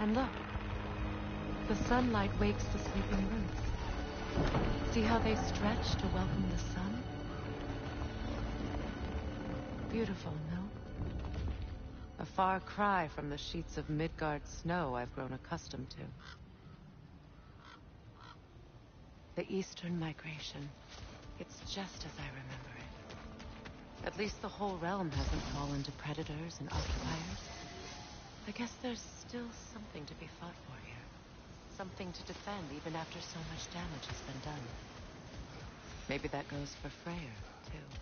And look, the sunlight wakes the sleeping roots. See how they stretch to welcome the sun? Beautiful, no? A far cry from the sheets of Midgard snow I've grown accustomed to. The Eastern migration. It's just as I remember it. At least the whole realm hasn't fallen to predators and occupiers. I guess there's still something to be fought for here. Something to defend even after so much damage has been done. Maybe that goes for Freyr, too.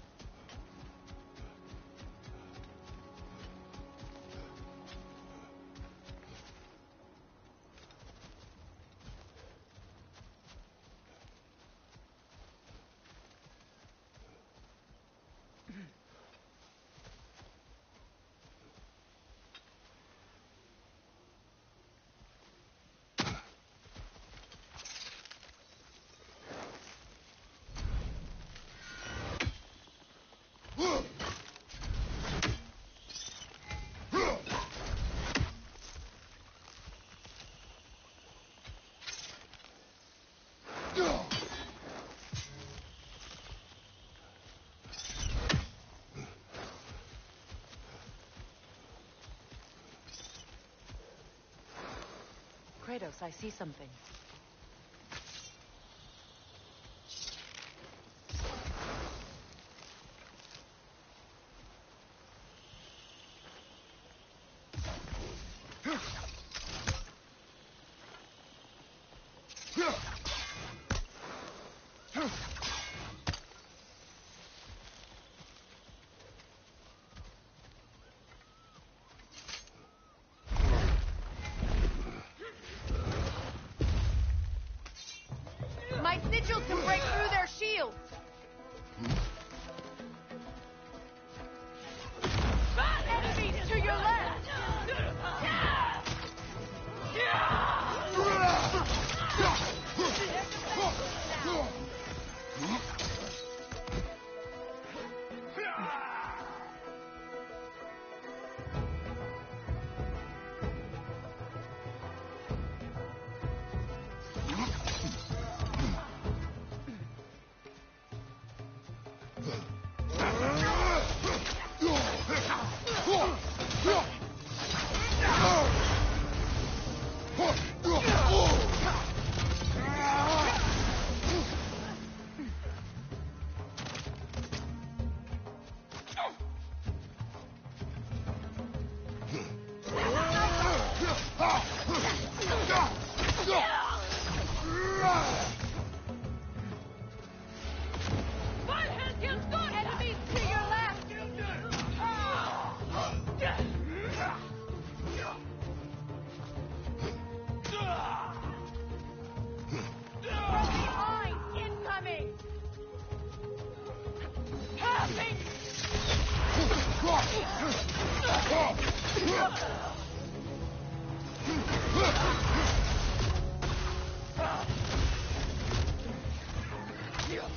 Kratos, I see something. My sigils can break through their shields! Enemies to your left!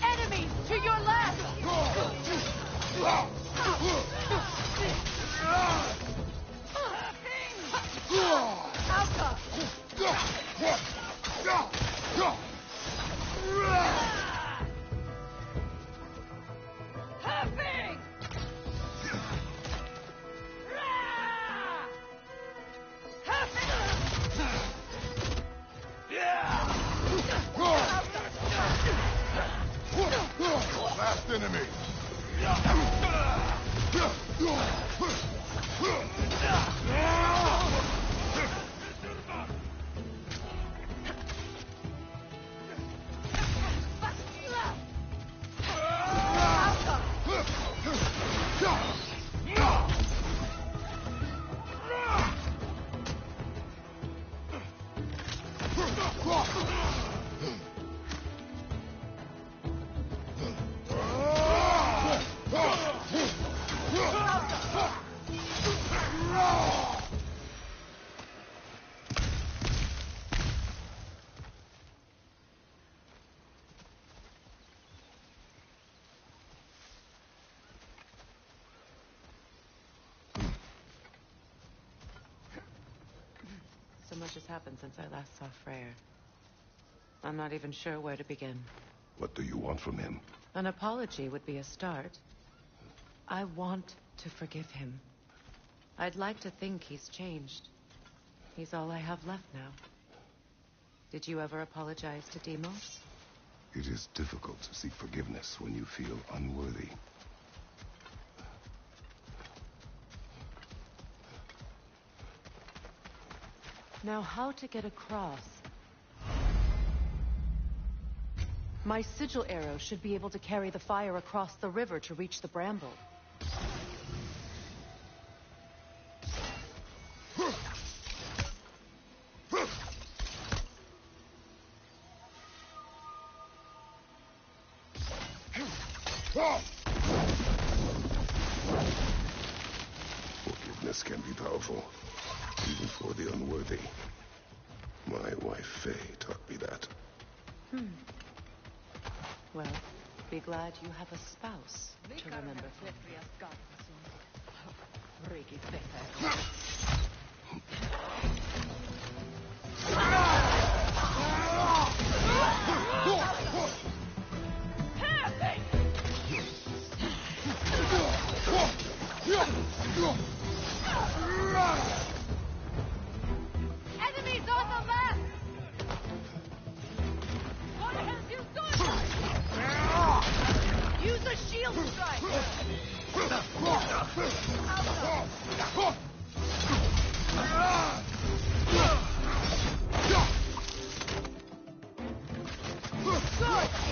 Enemies to your left! Last enemy. much has happened since I last saw Freyr. I'm not even sure where to begin. What do you want from him? An apology would be a start. I want to forgive him. I'd like to think he's changed. He's all I have left now. Did you ever apologize to Deimos? It is difficult to seek forgiveness when you feel unworthy. Now, how to get across? My sigil arrow should be able to carry the fire across the river to reach the bramble. Forgiveness can be powerful, even for the unworthy. My wife Faye taught me that. Well, be glad you have a spouse to remember from. Enemies on the left! What have you done? Use a shield strike! Good!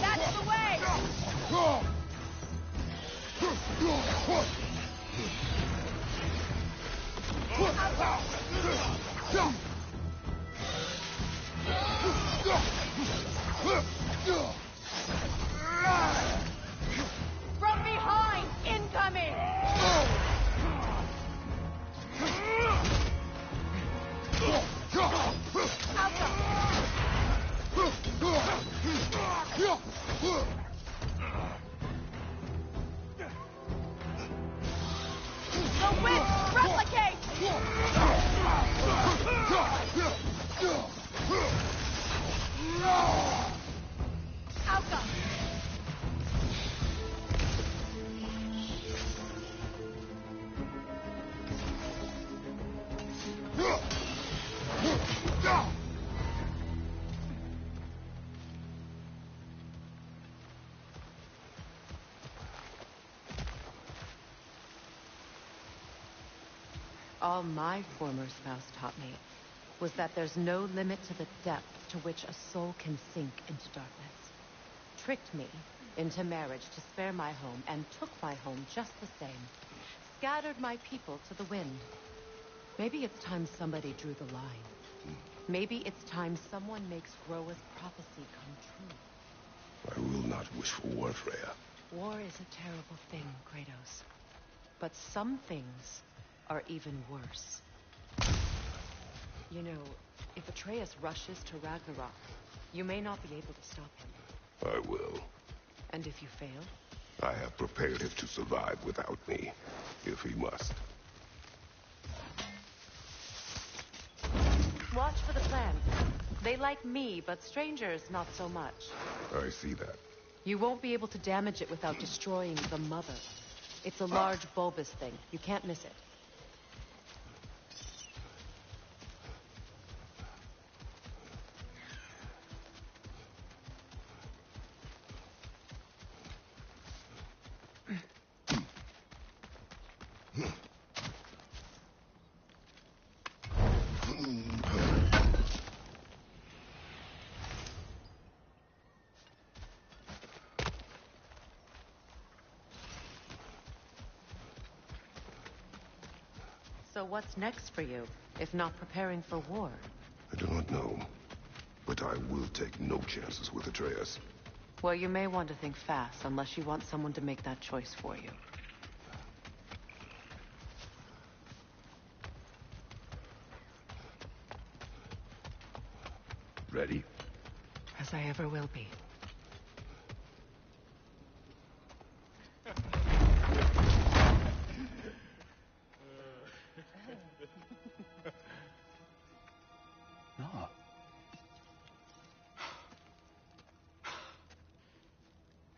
That's the way! From behind! Incoming! The witch! Replicate! Outcome! All my former spouse taught me was that there's no limit to the depth to which a soul can sink into darkness. Tricked me into marriage to spare my home, and took my home just the same. Scattered my people to the wind. Maybe it's time somebody drew the line. Maybe it's time someone makes Groa's prophecy come true. I will not wish for war, Freya. War is a terrible thing, Kratos. But some things are even worse. You know, if Atreus rushes to Ragnarok, you may not be able to stop him. I will. And if you fail? I have prepared him to survive without me, if he must. Watch for the plants. They like me, but strangers not so much. I see that. You won't be able to damage it without destroying the mother. It's a large bulbous thing. You can't miss it. So what's next for you, if not preparing for war? I do not know, but I will take no chances with Atreus. Well, you may want to think fast, unless you want someone to make that choice for you. Ready? As I ever will be. No.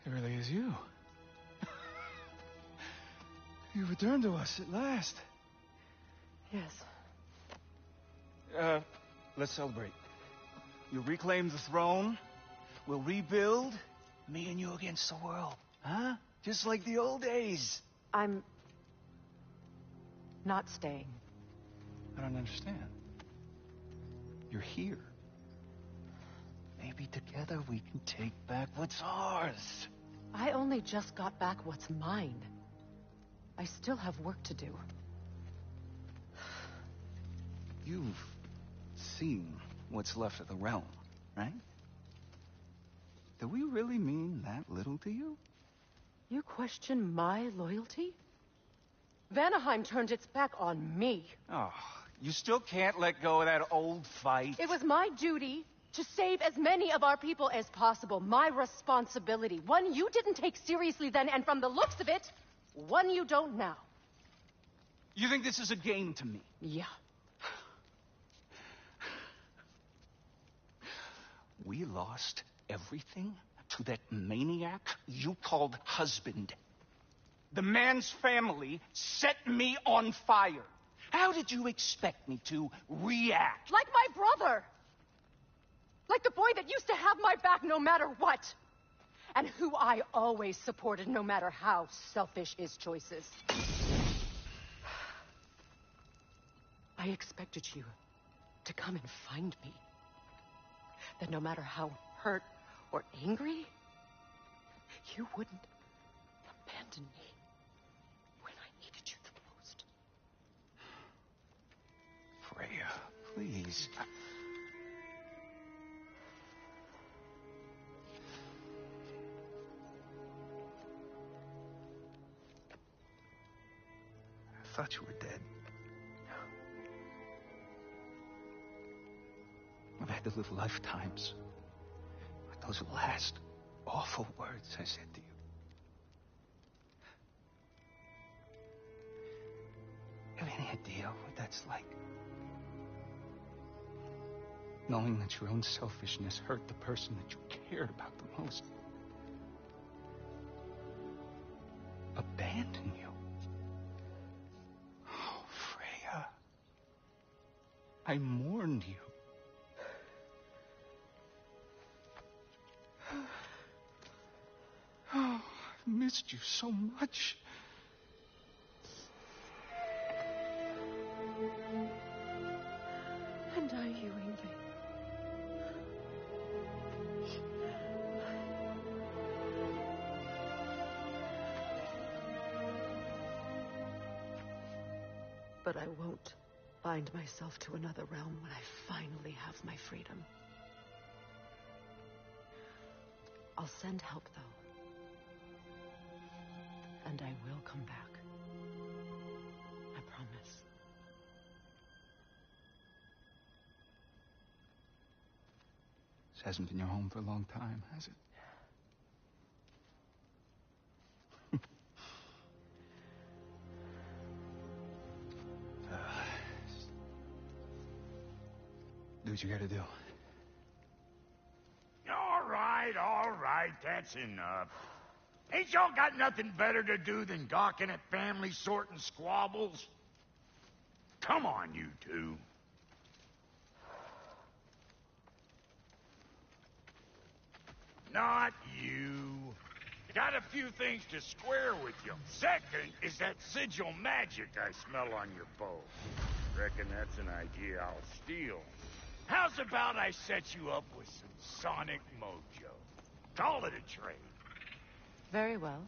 It really is you. You returned to us at last. Yes. Let's celebrate. You reclaim the throne. We'll rebuild. Me and you against the world. Huh? Just like the old days. I'm not staying. I don't understand. You're here. Maybe together we can take back what's ours. I only just got back what's mine. I still have work to do. You've seen what's left of the realm, right? Do we really mean that little to you? You question my loyalty? Vanaheim turned its back on me. Oh, you still can't let go of that old fight. It was my duty to save as many of our people as possible. My responsibility. One you didn't take seriously then, and from the looks of it, one you don't now. You think this is a game to me? Yeah. We lost everything to that maniac you called husband. The man's family set me on fire. How did you expect me to react? Like my brother! Like the boy that used to have my back no matter what! And who I always supported no matter how selfish his choices. I expected you to come and find me. That no matter how hurt or angry, you wouldn't abandon me when I needed you the most. Freya, please. I thought you were dead. I've had to live lifetimes with those last awful words I said to you. You have any idea what that's like? Knowing that your own selfishness hurt the person that you cared about the most. Abandon you. Oh, Freya. I mourned you. Oh, I've missed you so much. And are you, Ingrid? But I won't bind myself to another realm when I finally have my freedom. I'll send help, though. And I will come back. I promise. This hasn't been your home for a long time, has it? Do what you gotta do. All right, that's enough. Ain't y'all got nothing better to do than gawking at family sorting squabbles? Come on, you two. Not you. Got a few things to square with you. Second is that sigil magic I smell on your bow. Reckon that's an idea I'll steal. How's about I set you up with some sonic mojo? Call it a trade. Very well.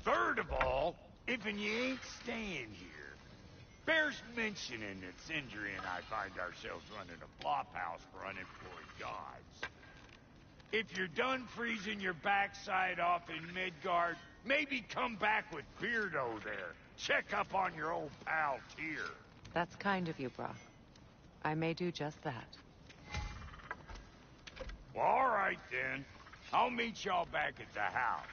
Third of all, if you ain't staying here, bears mentioning that Sindri and I find ourselves running a flop house for unemployed gods. If you're done freezing your backside off in Midgard, maybe come back with Beardo there. Check up on your old pal Tyr. That's kind of you, Brock. I may do just that. Well, all right then. I'll meet y'all back at the house.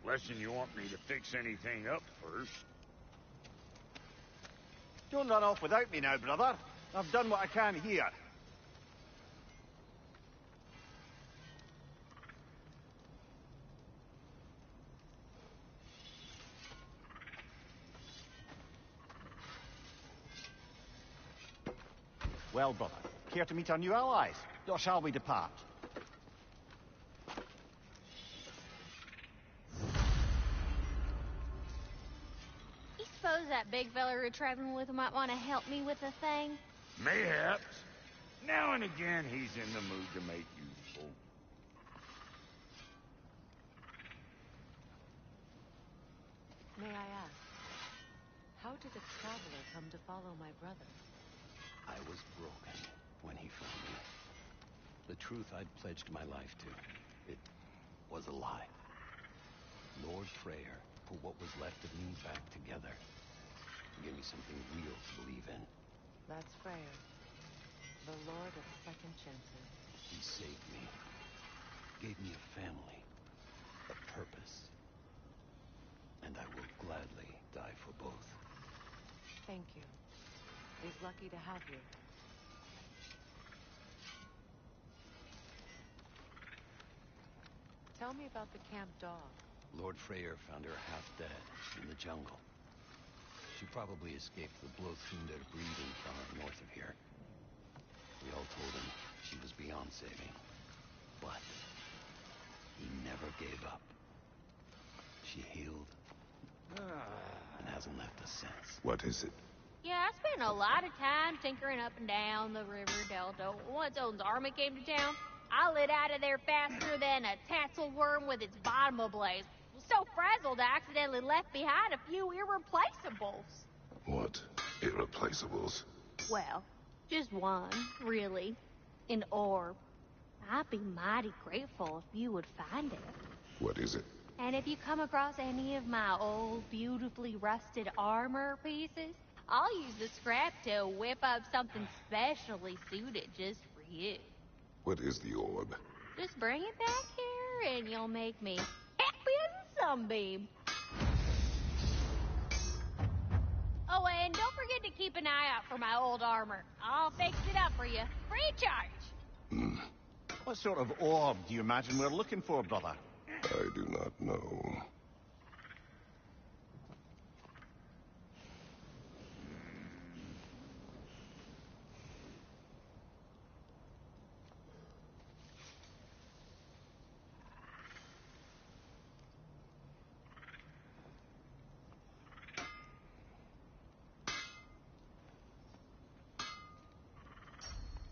Lesson you want me to fix anything up first. Don't run off without me now, brother. I've done what I can here. Well, brother, care to meet our new allies? Or shall we depart? You suppose that big fella you're traveling with might want to help me with a thing? Mayhaps. Now and again, he's in the mood to make useful. May I ask, how did a traveler come to follow my brother? I was broken when he found me. The truth I'd pledged my life to, it was a lie. Lord Freyr put what was left of me back together. He gave me something real to believe in. That's Freyr, the Lord of Second Chances. He saved me, gave me a family, a purpose. And I will gladly die for both. Thank you. He's lucky to have you. Tell me about the camp dog. Lord Freyr found her half dead in the jungle. She probably escaped the Blothunder breeding farm north of here. We all told him she was beyond saving. But he never gave up. She healed and hasn't left us since. What is it? Yeah, I spent a lot of time tinkering up and down the river delta. Once Odin's army came to town, I lit out of there faster than a tassel worm with its bottom ablaze. So frazzled, I accidentally left behind a few irreplaceables. What? Irreplaceables? Well, just one, really. An orb. I'd be mighty grateful if you would find it. What is it? And if you come across any of my old, beautifully rusted armor pieces, I'll use the scrap to whip up something specially suited just for you. What is the orb? Just bring it back here and you'll make me happy as a sunbeam. Oh, and don't forget to keep an eye out for my old armor. I'll fix it up for you, free of charge. What sort of orb do you imagine we're looking for, brother? I do not know.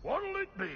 What'll it be?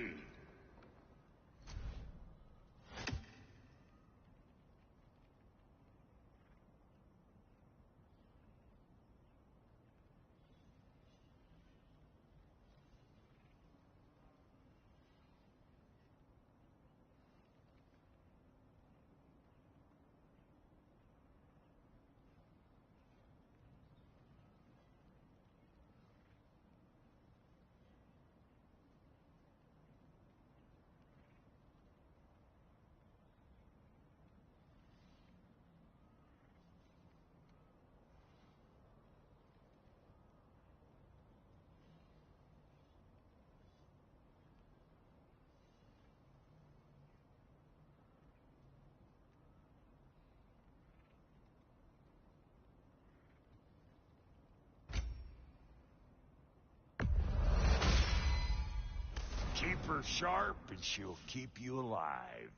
Keep her sharp and she'll keep you alive.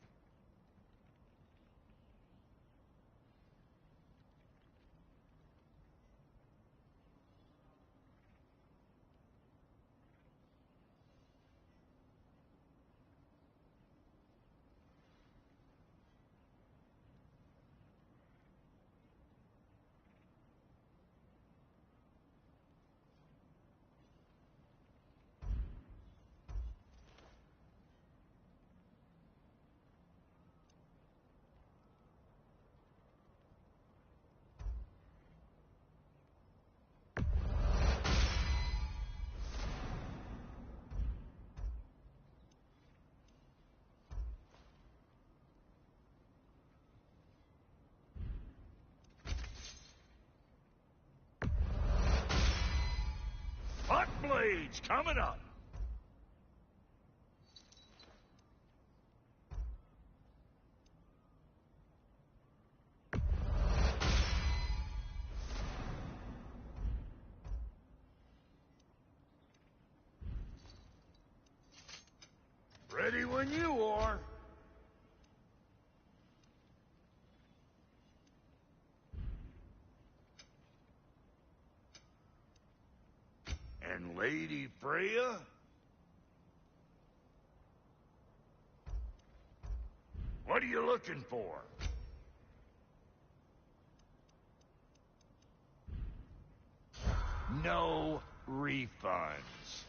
Hot blades coming up. when you are. And Lady Freya? What are you looking for? No refunds.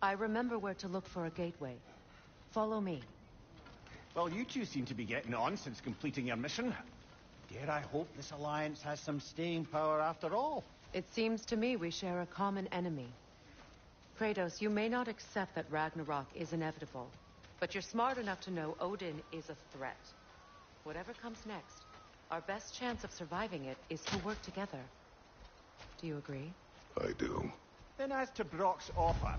I remember where to look for a gateway. Follow me. Well, you two seem to be getting on since completing your mission. Dare I hope this alliance has some staying power after all? It seems to me we share a common enemy. Kratos, you may not accept that Ragnarok is inevitable, but you're smart enough to know Odin is a threat. Whatever comes next, our best chance of surviving it is to work together. Do you agree? I do. Then as to Brock's offer,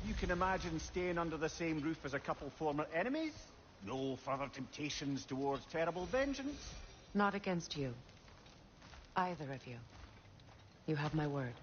you can imagine staying under the same roof as a couple former enemies? No further temptations towards terrible vengeance? Not against you. Either of you. You have my word.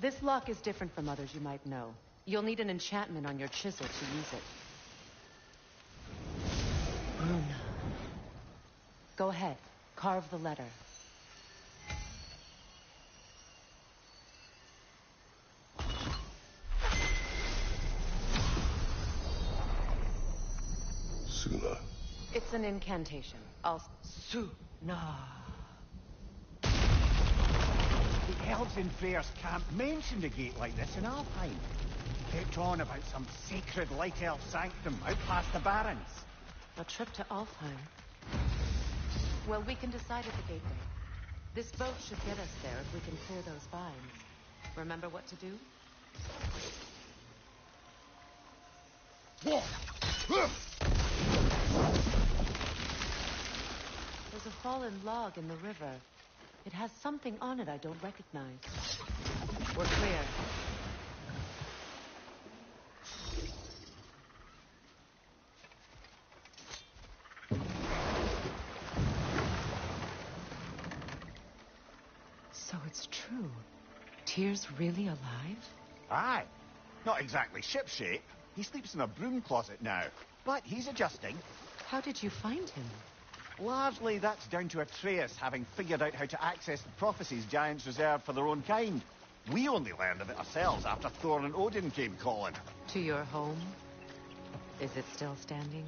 This lock is different from others you might know. You'll need an enchantment on your chisel to use it. Runa. Go ahead. Carve the letter. Suna. It's an incantation. Suna. The elves in Freyr's camp mentioned a gate like this in Alpine. Kept on about some sacred light elf sanctum out past the Barrens. A trip to Alfheim. Well, we can decide at the gateway. This boat should get us there if we can clear those vines. Remember what to do? There's a fallen log in the river. It has something on it I don't recognize. We're clear. So it's true. Tyr's really alive? Aye. Not exactly shipshape. He sleeps in a broom closet now. But he's adjusting. How did you find him? Largely, that's down to Atreus having figured out how to access the prophecies giants reserve for their own kind. We only learned of it ourselves after Thor and Odin came calling. To your home? Is it still standing?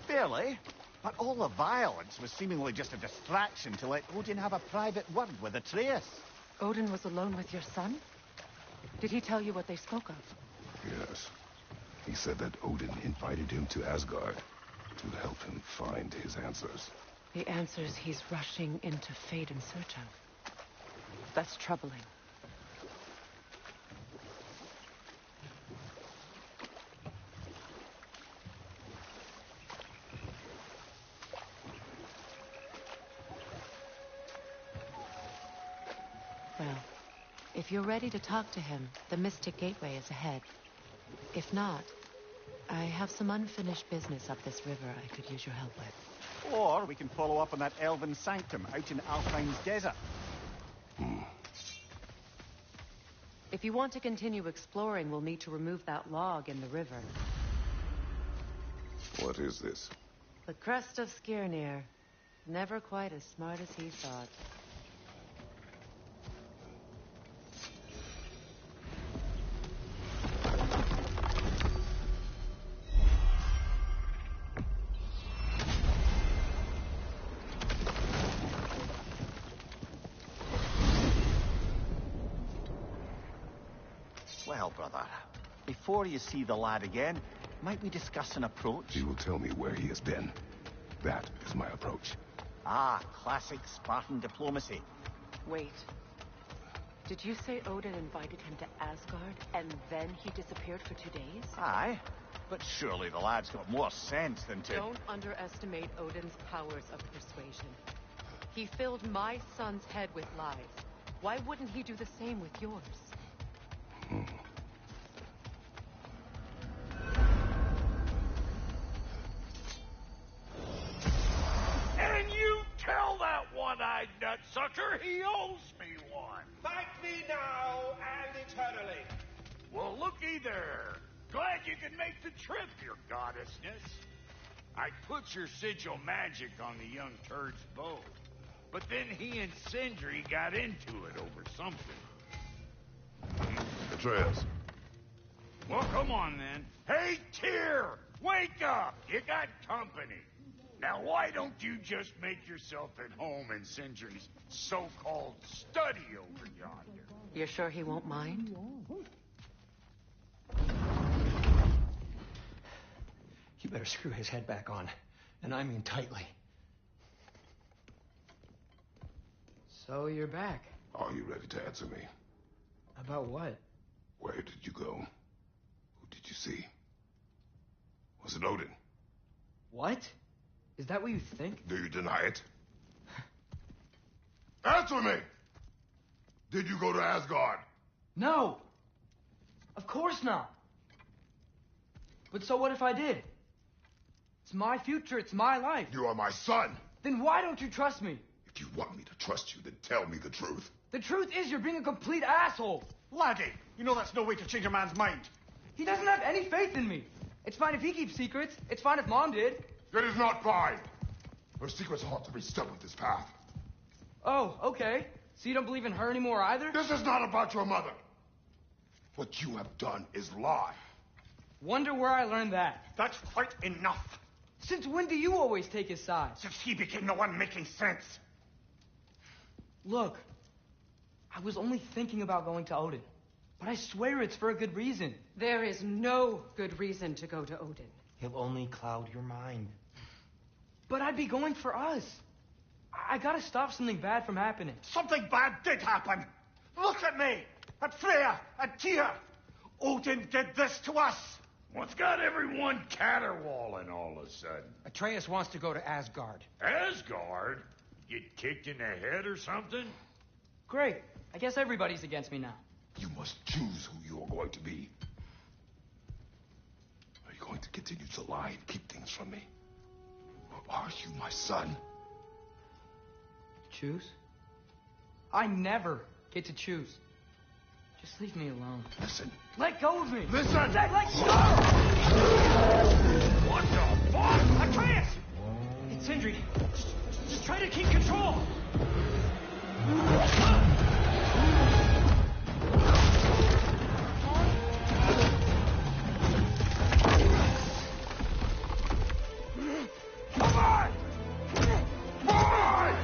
Barely. But all the violence was seemingly just a distraction to let Odin have a private word with Atreus. Odin was alone with your son? Did he tell you what they spoke of? Yes. He said that Odin invited him to Asgard to help him find his answers. The answers he's rushing into fate in search of. That's troubling. Well, if you're ready to talk to him, the Mystic Gateway is ahead. If not, I have some unfinished business up this river I could use your help with. Or we can follow up on that elven sanctum out in Alpine's desert. If you want to continue exploring, we'll need to remove that log in the river. What is this? The crest of Skirnir. Never quite as smart as he thought. Well, brother, before you see the lad again, might we discuss an approach? He will tell me where he has been. That is my approach. Ah, classic Spartan diplomacy. Wait. Did you say Odin invited him to Asgard, and then he disappeared for 2 days? Aye, but surely the lad's got more sense than to... Don't underestimate Odin's powers of persuasion. He filled my son's head with lies. Why wouldn't he do the same with yours? And you tell that one-eyed nutsucker he owes me one. Thank me now and eternally. Well, looky there. Glad you can make the trip, your goddessness. I put your sigil magic on the young turd's bow, but then he and Sindri got into it over something. Atreus. Well, come on then. Hey, Tyr! Wake up! You got company. Now, why don't you just make yourself at home in Sindri's so-called study over yonder? You're sure he won't mind? You better screw his head back on, and I mean tightly. So you're back. Are you ready to answer me? About what? Where did you go? Who did you see? Was it Odin? What? Is that what you think? Do you deny it? Answer me! Did you go to Asgard? No! Of course not! But so what if I did? It's my future, it's my life. You are my son! Then why don't you trust me? If you want me to trust you, then tell me the truth. The truth is you're being a complete asshole. Laddie, you know that's no way to change a man's mind. He doesn't have any faith in me. It's fine if he keeps secrets. It's fine if Mom did. It is not fine! Her secrets ought to be stuck with this path. Oh, okay. So you don't believe in her anymore either? This is not about your mother. What you have done is lie. Wonder where I learned that. That's quite enough. Since when do you always take his side? Since he became the one making sense. Look, I was only thinking about going to Odin. But I swear it's for a good reason. There is no good reason to go to Odin. He'll only cloud your mind. But I'd be going for us. I gotta stop something bad from happening. Something bad did happen. Look at me, at Freya, at Tyr. Odin did this to us. What's got everyone caterwauling all of a sudden? Atreus wants to go to Asgard. Asgard? Get kicked in the head or something? Great. I guess everybody's against me now. You must choose who you are going to be. Are you going to continue to lie and keep things from me? Or are you my son? Choose? I never get to choose. Just leave me alone. Listen. Let go of me! Listen! Let go! What the fuck? I can't! It's Sindri. Just try to keep control! Come on! Come on!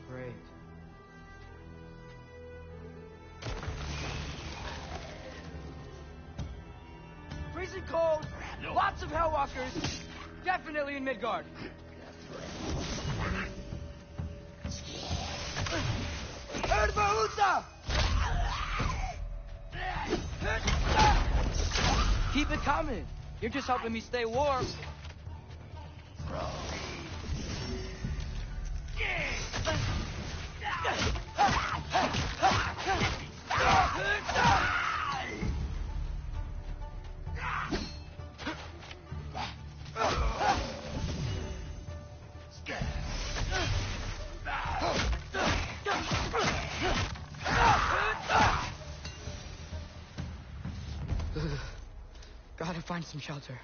Great. Freezing cold, lots of Hellwalkers, definitely in Midgard. Keep it coming. You're just helping me stay warm. Gotta find some shelter.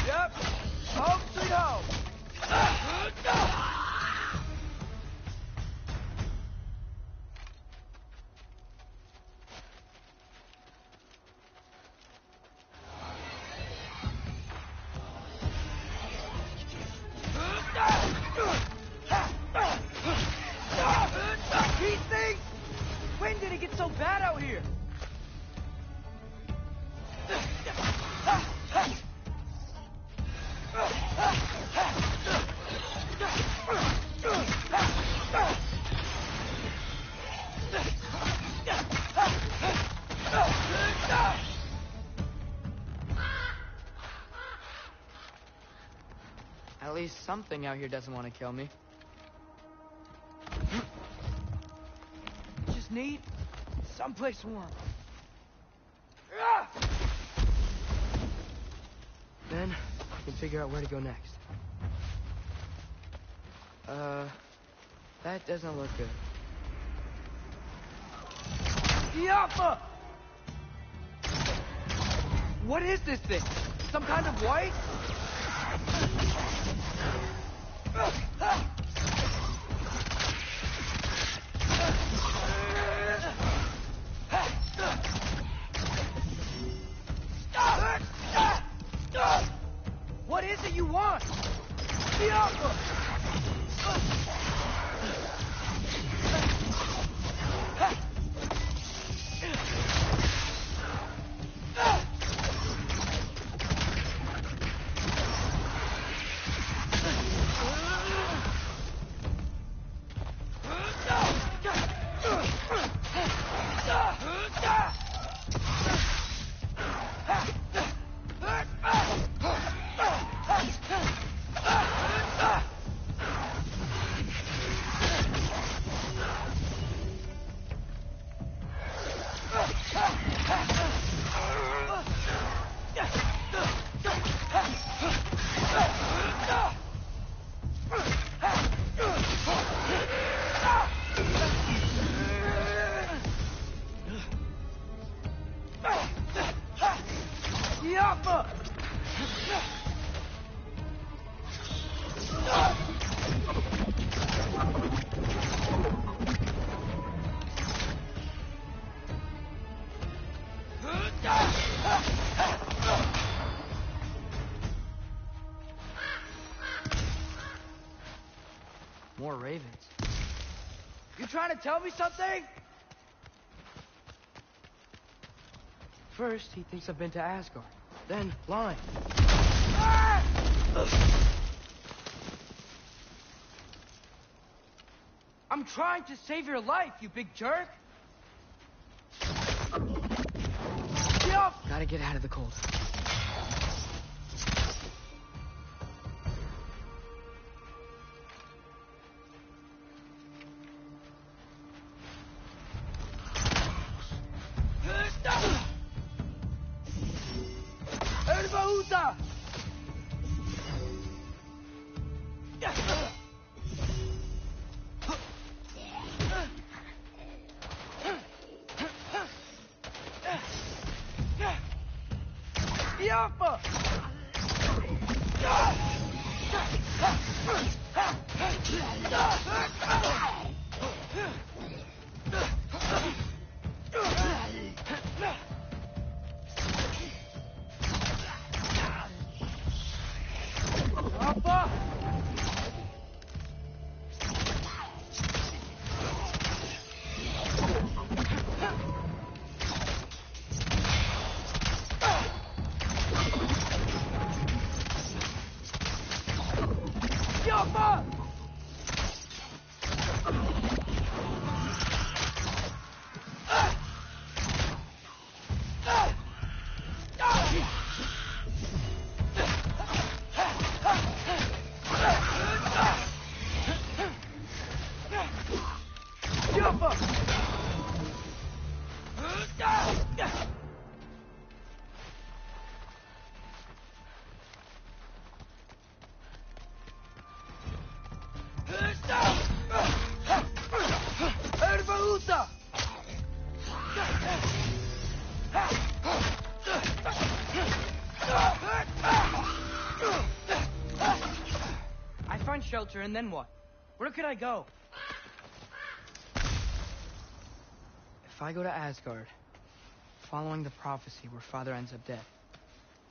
Yep. Home sweet home. These things! When did it get so bad out here? At least something out here doesn't want to kill me. Just need someplace warm. Then I can figure out where to go next. That doesn't look good. Yappa! What is this thing? Some kind of white? What is it you want? more ravens. You trying to tell me something? First, he thinks I've been to Asgard. Then, lying. Ah! I'm trying to save your life, you big jerk! Get off! Gotta get out of the cold. I find shelter, and then what? Where could I go? If I go to Asgard, following the prophecy where Father ends up dead,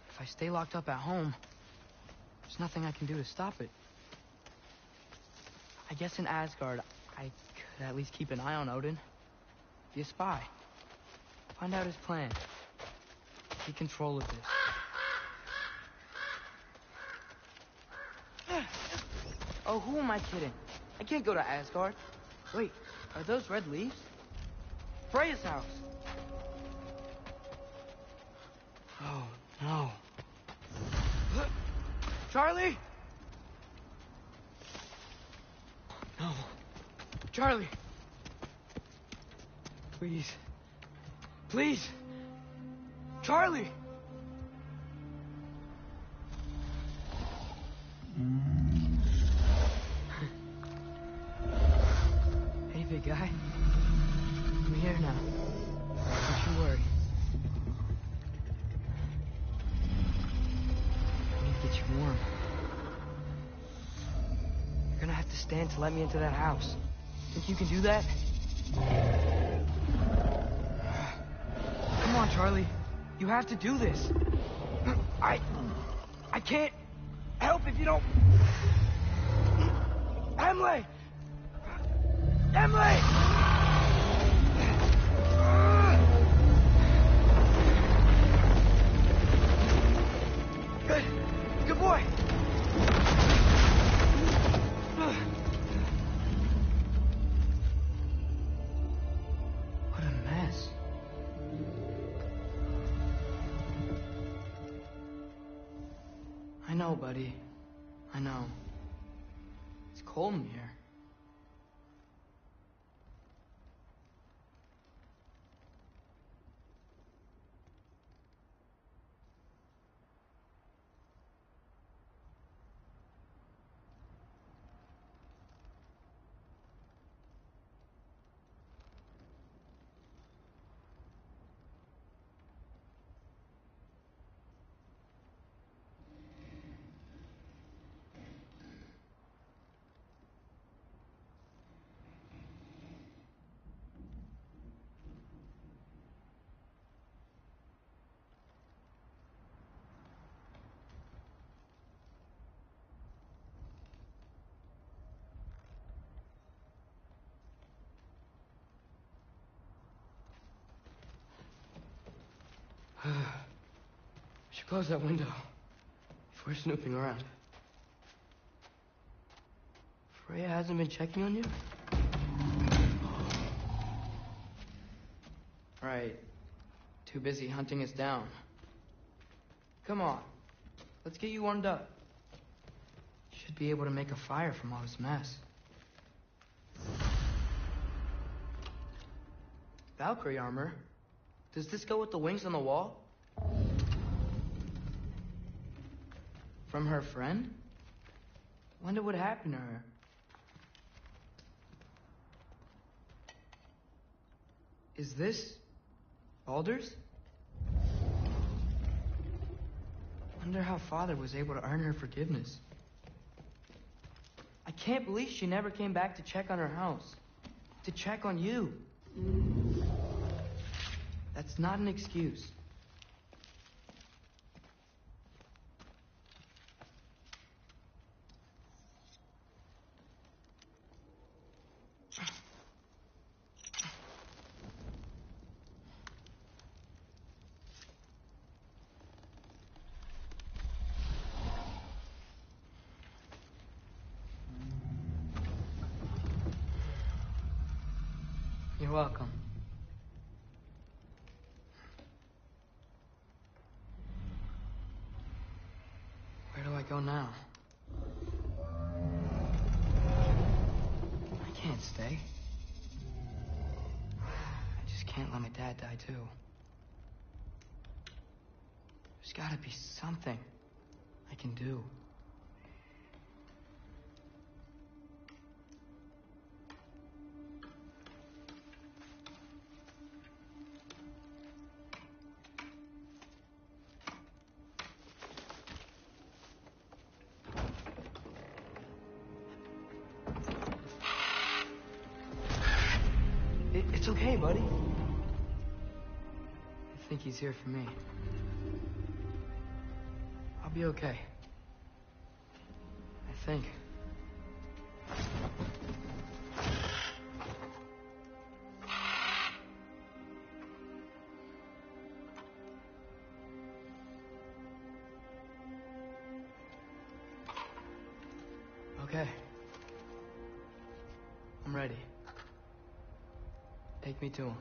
if I stay locked up at home, there's nothing I can do to stop it. I guess in Asgard, I could at least keep an eye on Odin. Be a spy. Find out his plan. Take control of this. Oh, who am I kidding? I can't go to Asgard. Wait, are those red leaves? Freya's house. Oh, no. Charlie? No. Charlie. Please. Please. Charlie! Hey, big guy. I'm here now. Don't you worry. I need to get you warm. You're gonna have to stand to let me into that house. Think you can do that? Come on, Charlie. You have to do this. I can't help if you don't... Emily! Emily! Good. Good boy. What a mess. I know, buddy. I know. It's cold in here. Should close that window before snooping around. Freya hasn't been checking on you? Right. Too busy hunting us down. Come on. Let's get you warmed up. Should be able to make a fire from all this mess. Valkyrie armor? Does this go with the wings on the wall? From her friend? Wonder what happened to her. Is this Baldur's? Wonder how Father was able to earn her forgiveness. I can't believe she never came back to check on her house. To check on you. That's not an excuse. You're welcome. Where do I go now? I can't stay. I just can't let my dad die too. There's gotta be something I can do. It's okay, buddy. I think he's here for me. I'll be okay. I think. Okay. I'm ready. Take me to him.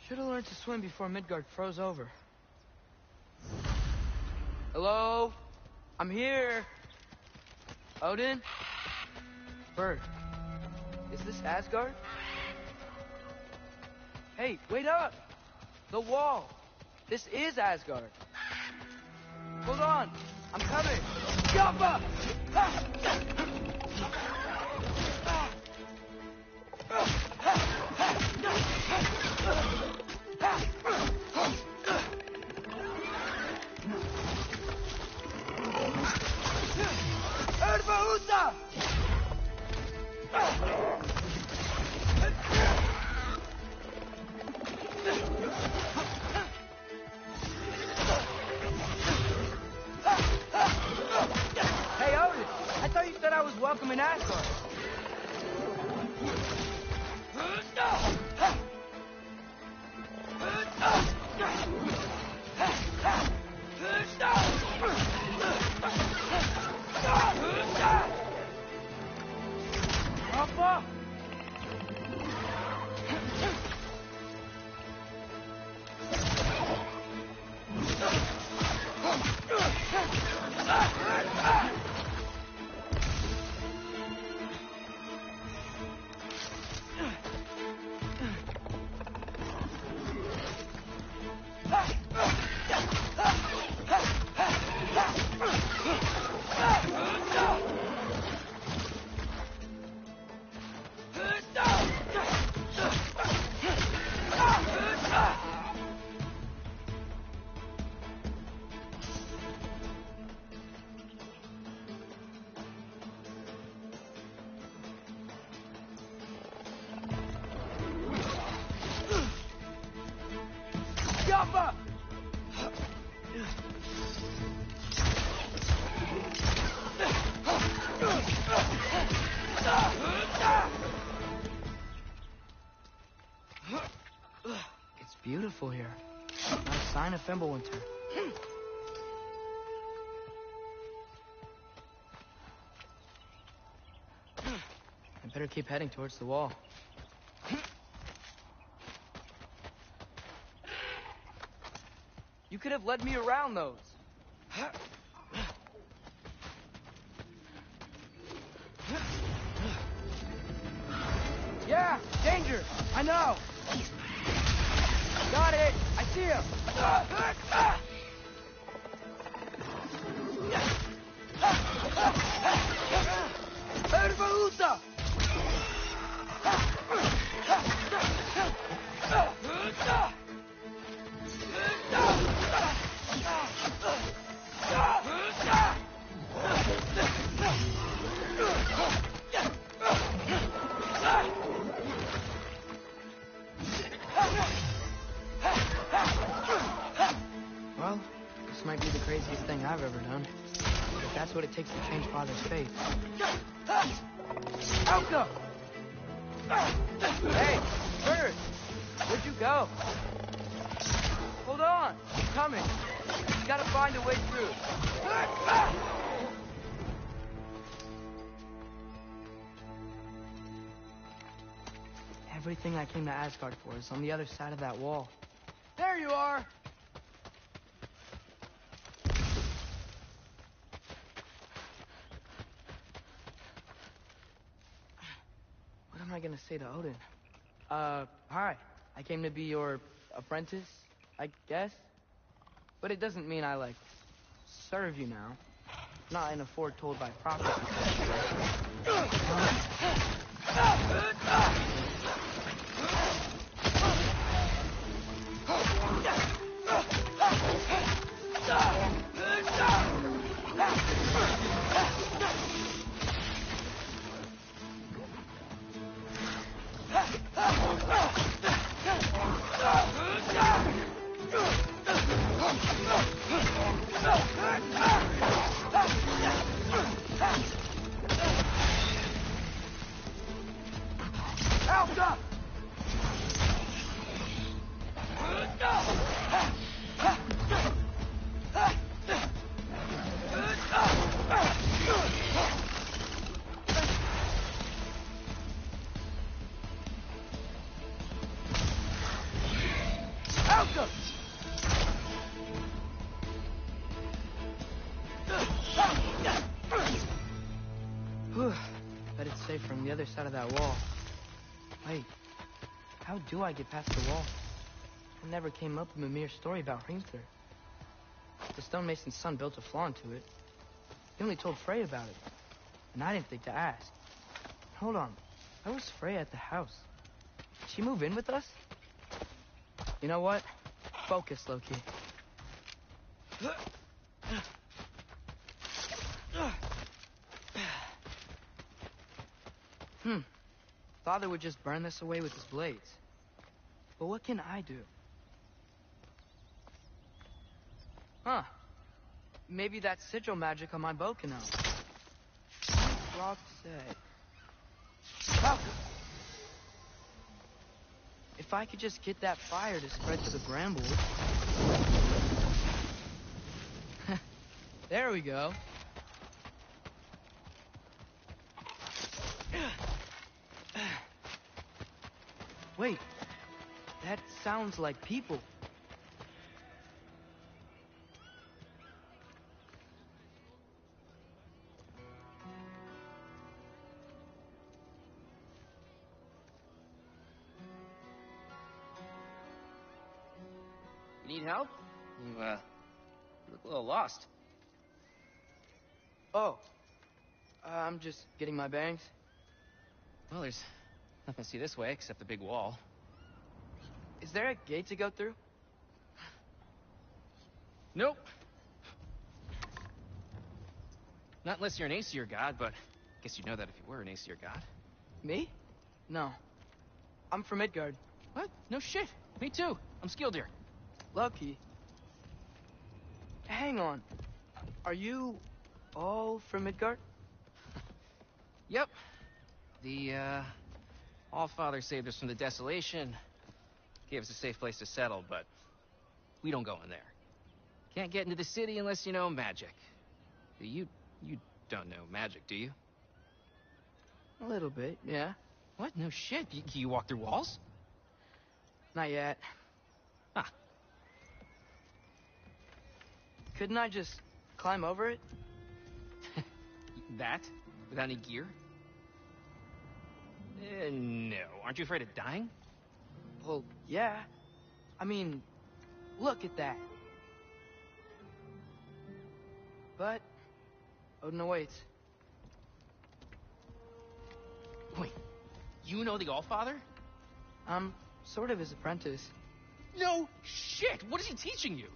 Should have learned to swim before Midgard froze over. Hello? I'm here. Odin? Bird. Is this Asgard? Hey, wait up! The wall! This is Asgard. Hold on! I'm coming! Yappa! Uta! Hey, Odin! I thought you said I was welcome in Asgard. beautiful here. Not a sign of Fimbulwinter. I better keep heading towards the wall. You could have led me around those. Yeah, danger! I know! Got it! I see him! Erbaúta! Well, this might be the craziest thing I've ever done. If that's what it takes to change Father's fate. Alka! Hey, Bernard! Where'd you go? Hold on! I'm coming! You gotta find a way through. Everything I came to Asgard for is on the other side of that wall. There you are! What am I gonna say to Odin? Hi. I came to be your apprentice, I guess? But it doesn't mean I, like, serve you now. Not in a foretold by prophecy. Bet it's safe from the other side of that wall. Wait, how do I get past the wall? It never came up in Mimir's story about Hrimthur. The stonemason's son built a flaw into it. He only told Frey about it, and I didn't think to ask. Hold on, why was Frey at the house? Did she move in with us? You know what? Focus, Loki. Father would just burn this away with his blades. But what can I do? Huh. Maybe that sigil magic on my bow can help. Rock say. Falcon! If I could just get that fire to spread to the brambles. There we go. Wait, that sounds like people. Need help? You look a little lost. Oh, I'm just getting my bearings. Well, there's nothing to see this way except the big wall. Is there a gate to go through? Nope. Not unless you're an Aesir god, but I guess you'd know that if you were an Aesir god. Me? No. I'm from Midgard. What? No shit. Me too. I'm Skildir. Lucky. Hang on. Are you all from Midgard? Yep. The, Allfather saved us from the desolation. gave us a safe place to settle, but we don't go in there. Can't get into the city unless you know magic. You don't know magic, do you? A little bit, yeah. What? No shit. Can you walk through walls? Not yet. Huh. Couldn't I just climb over it? That? Without any gear? No. Aren't you afraid of dying? Well, yeah. I mean, look at that. But Odin awaits. Wait, you know the Allfather? I'm sort of his apprentice. No shit! What is he teaching you?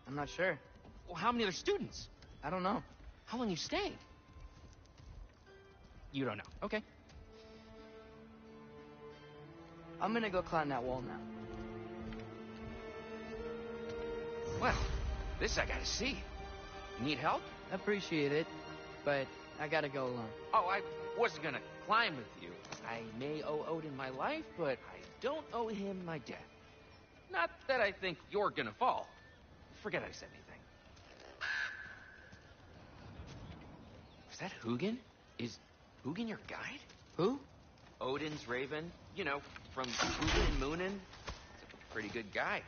I'm not sure. Well, how many other students? I don't know. How long you staying? You don't know. Okay. I'm gonna go climb that wall now. Well, this I gotta see. You need help? Appreciate it, but I gotta go alone. Oh, I wasn't gonna climb with you. I may owe Odin my life, but I don't owe him my death. Not that I think you're gonna fall. Forget I said anything. Is that Hugin? Is Hugin your guide? Who? Odin's raven. You know, from Hugin and Moonin. A pretty good guy.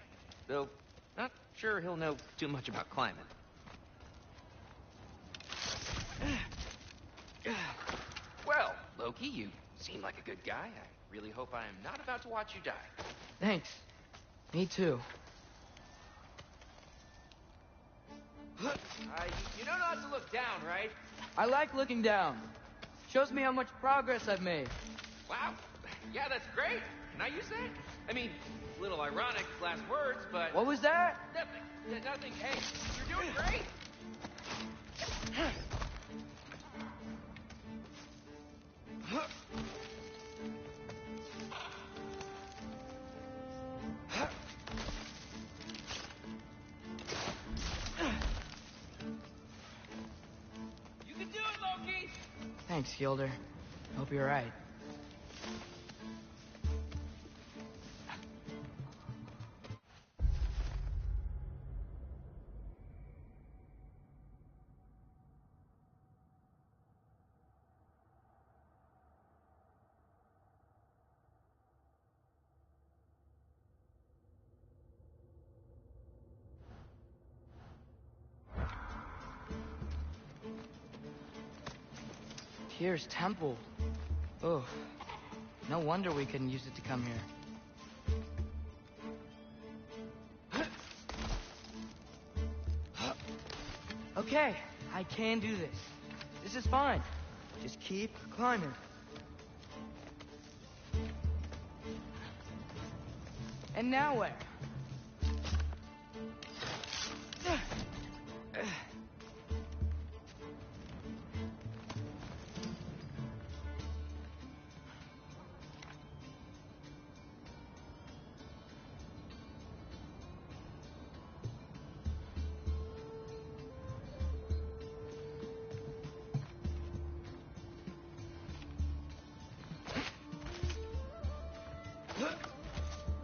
Though, not sure he'll know too much about climbing. Well, Loki, you seem like a good guy. I really hope I am not about to watch you die. Thanks. Me too. You know not to look down, right? I like looking down. Shows me how much progress I've made. Wow. Yeah, that's great. Can I use that? I mean, a little ironic, last words, but... What was that? Nothing. Yeah, nothing. Hey, you're doing great. You can do it, Loki! Thanks, Gilder. Hope you're right. Tyr's temple. Oh, no wonder we couldn't use it to come here. Okay, I can do this. This is fine. Just keep climbing. And now where?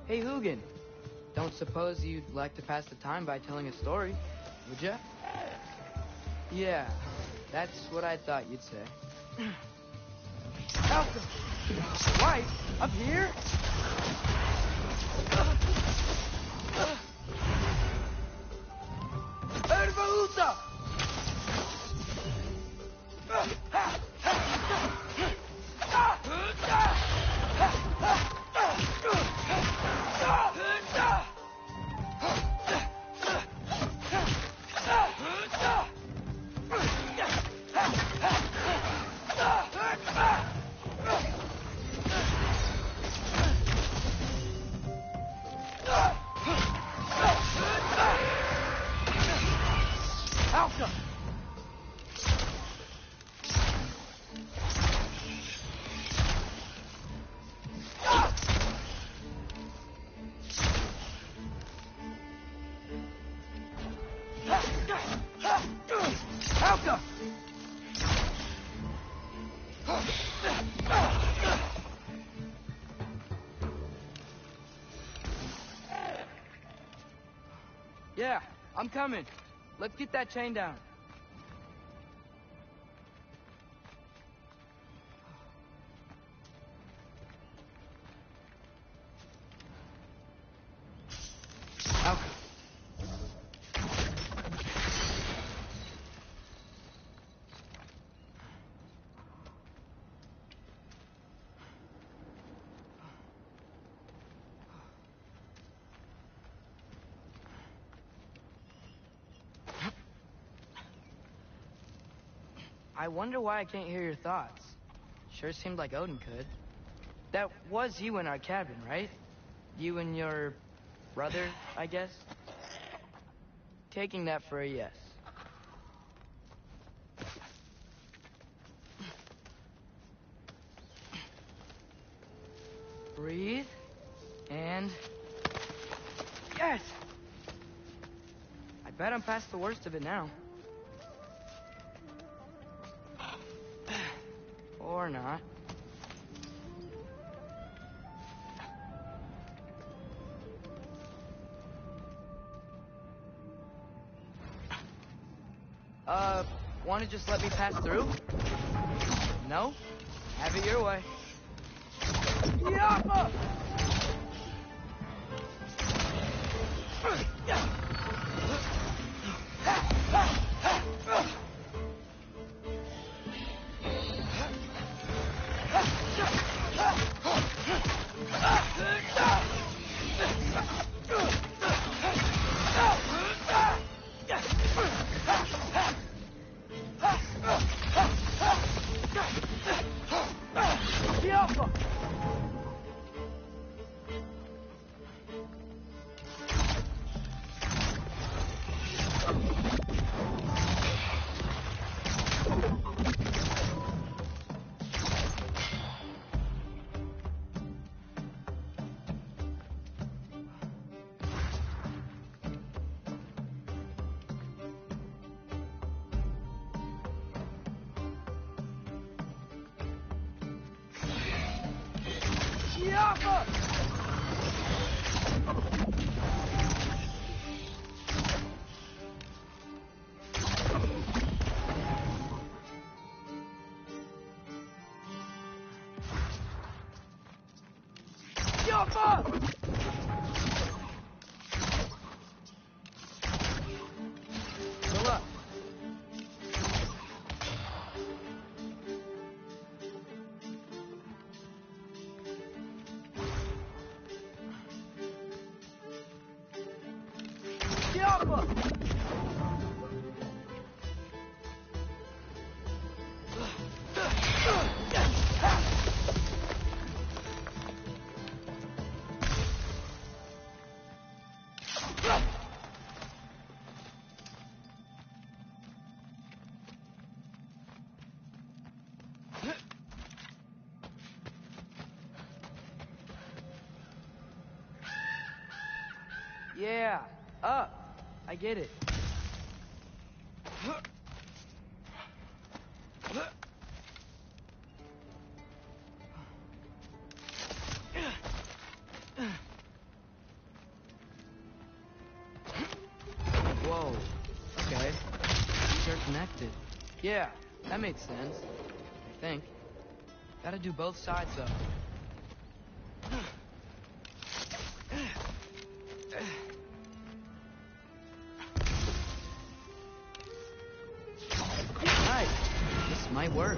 Hey, Hugin. Don't suppose you'd like to pass the time by telling a story, would ya? Yeah, that's what I thought you'd say. Malcolm! Wife, up here? Ervaluta! I'm coming. Let's get that chain down. Okay. I wonder why I can't hear your thoughts. Sure seemed like Odin could. That was you in our cabin, right? You and your brother, I guess? Taking that for a yes. Breathe. And... yes! I bet I'm past the worst of it now. Or not. Wanna just let me pass through? No? Have it your way. Yappa! Yeah, up. I get it. Whoa. Okay. They're connected. Yeah, that made sense. I think. Gotta do both sides of it. Might work.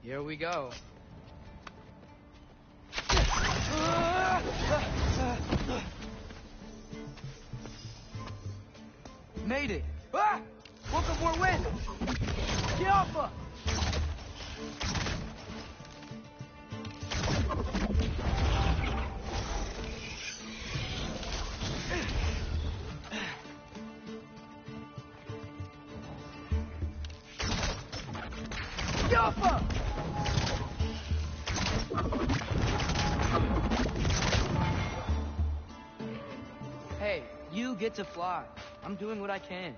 Here we go. Made it. Ah! Woke up more wind. Yappa! Hey, you get to fly. I'm doing what I can.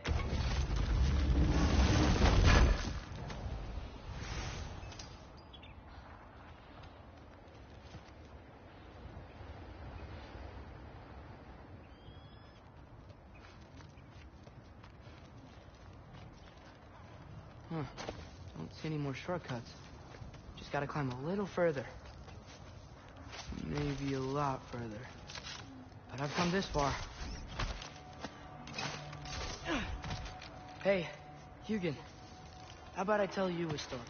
Don't see any more shortcuts. Just gotta climb a little further. Maybe a lot further. But I've come this far. Hey, Hugin. How about I tell you a story?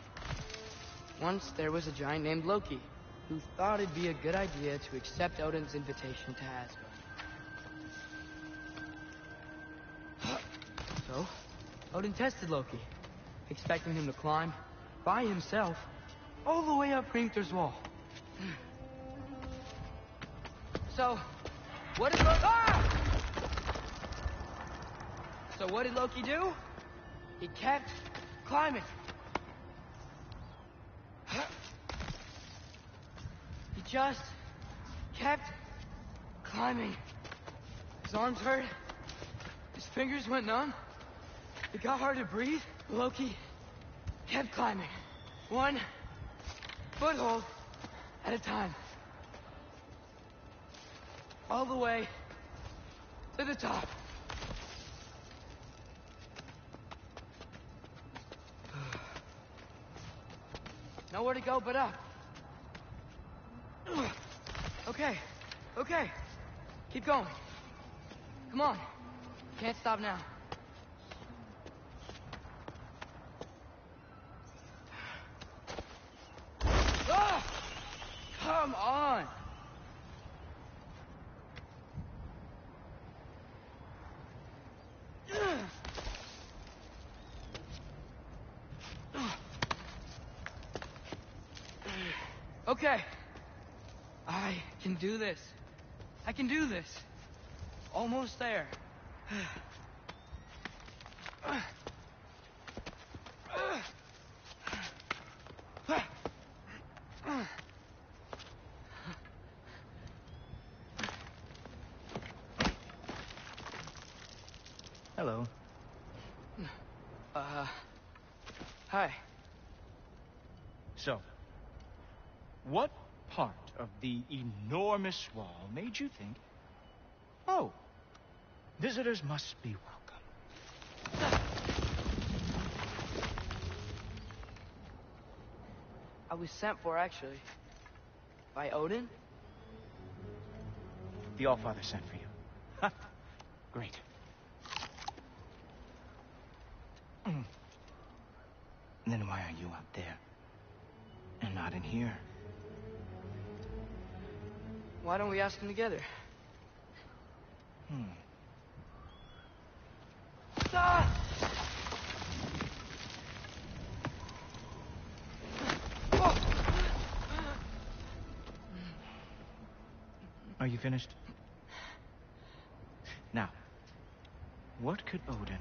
Once there was a giant named Loki who thought it'd be a good idea to accept Odin's invitation to Asgard. So, Odin tested Loki, expecting him to climb by himself all the way up Hrimthur's wall. So, what did Loki... So what did Loki do? He kept climbing. He just kept climbing. His arms hurt. His fingers went numb. It got hard to breathe. Loki kept climbing. One foothold at a time. All the way to the top. Nowhere to go but up. Okay, okay. Keep going. Come on. Can't stop now. Ah! Come on. Okay. I can do this. I can do this. Almost there. Hello. Hi. So, what part of the enormous wall made you think, oh, visitors must be welcome? I was sent for, actually. By Odin? The Allfather sent for you. Great. Then why are you out there and not in here? Why don't we ask him together? Ah! Are you finished? Now, what could Odin,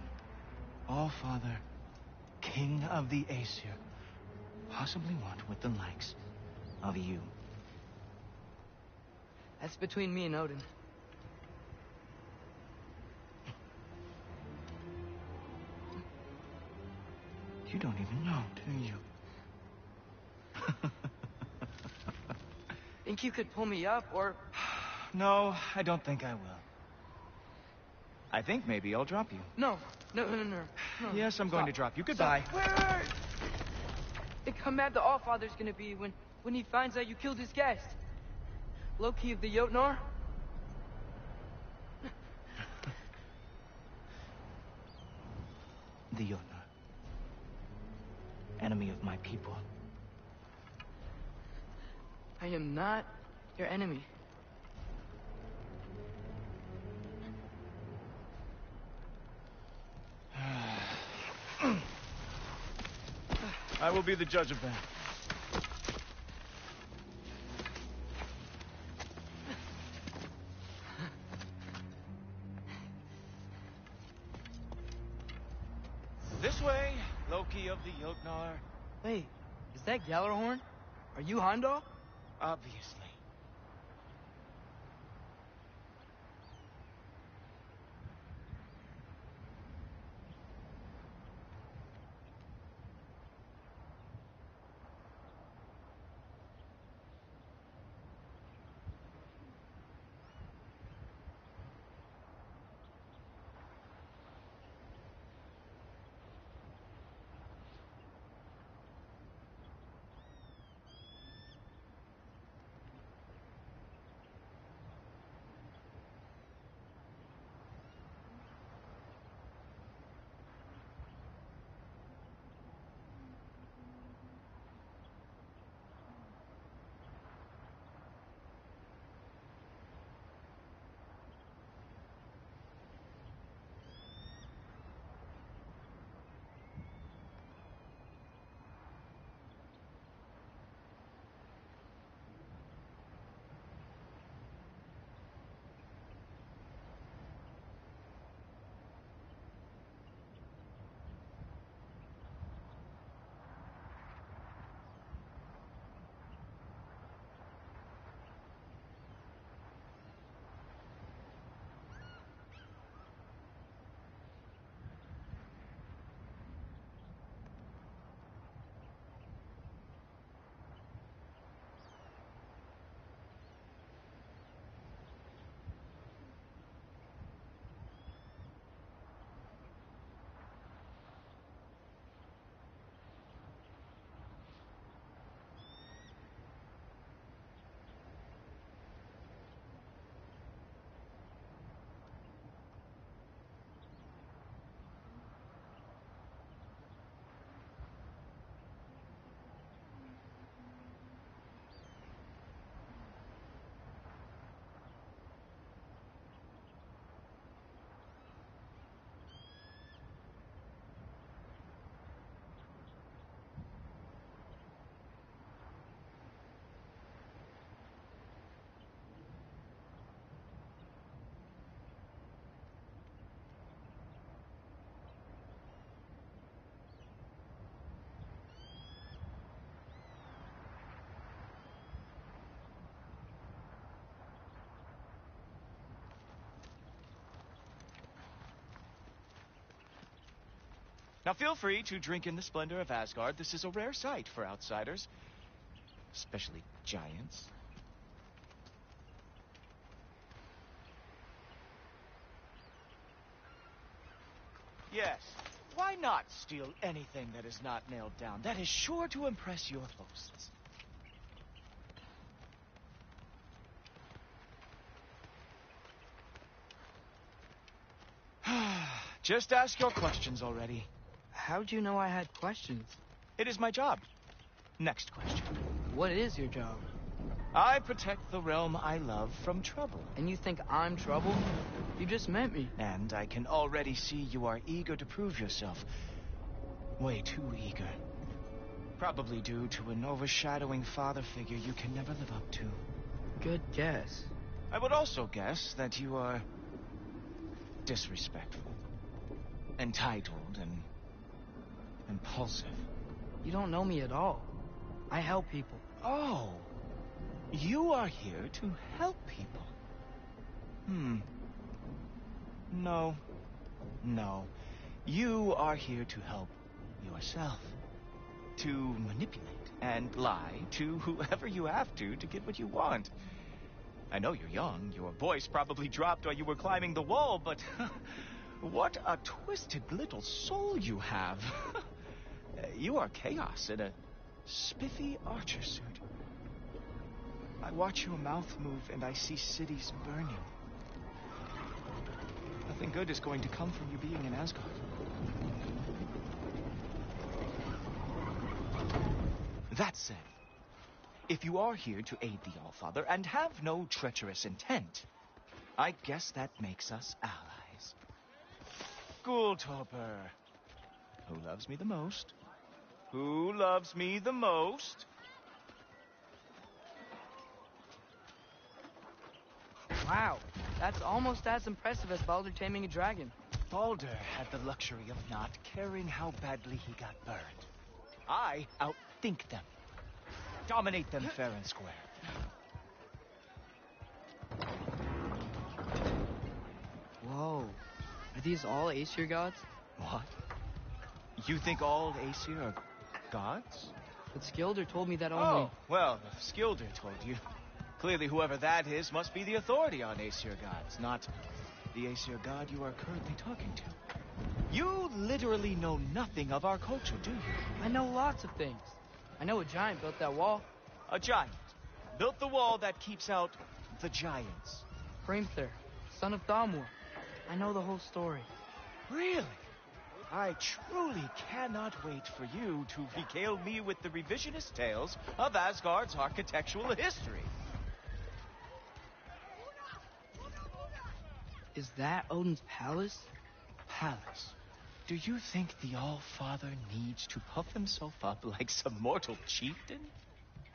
Allfather, King of the Aesir, possibly want with the likes of you? That's between me and Odin. You don't even know, do you? Think you could pull me up, or... No, I don't think I will. I think maybe I'll drop you. No. Yes, I'm going to drop you. Goodbye. Wait! Think how mad the Allfather's gonna be when he finds out you killed his guest. Loki of the Jotnar? The Jotnar. Enemy of my people. I am not your enemy. I will be the judge of that. This way, Loki of the Jotnar. Wait, is that Gjallarhorn? Are you Heimdall? Obviously. Now feel free to drink in the splendor of Asgard. This is a rare sight for outsiders. Especially giants. Yes, why not steal anything that is not nailed down? That is sure to impress your hosts. Just ask your questions already. How'd you know I had questions? It is my job. Next question. What is your job? I protect the realm I love from trouble. And you think I'm trouble? You just met me. And I can already see you are eager to prove yourself. Way too eager. Probably due to an overshadowing father figure you can never live up to. Good guess. I would also guess that you are disrespectful, entitled, and impulsive. You don't know me at all. I help people. Oh, you are here to help people. No. You are here to help yourself. To manipulate and lie to whoever you have to get what you want. I know you're young. Your voice probably dropped while you were climbing the wall, but what a twisted little soul you have. You are chaos in a spiffy archer suit. I watch your mouth move and I see cities burning. Nothing good is going to come from you being in Asgard. That said, if you are here to aid the Allfather and have no treacherous intent, I guess that makes us allies. Ghoultoper. Who loves me the most? Who loves me the most? Wow, that's almost as impressive as Baldur taming a dragon. Baldur had the luxury of not caring how badly he got burned. I outthink them. Dominate them fair and square. Whoa. Are these all Aesir gods? What? You think all Aesir are gods? But Skilder told me that only... Oh, well, if Skilder told you. Clearly whoever that is must be the authority on Aesir gods, not the Aesir god you are currently talking to. You literally know nothing of our culture, do you? I know lots of things. I know a giant built that wall. A giant built the wall that keeps out the giants. Hrimthur, son of Thamur. I know the whole story. Really? I truly cannot wait for you to regale me with the revisionist tales of Asgard's architectural history. Is that Odin's palace? Palace? Do you think the All-Father needs to puff himself up like some mortal chieftain?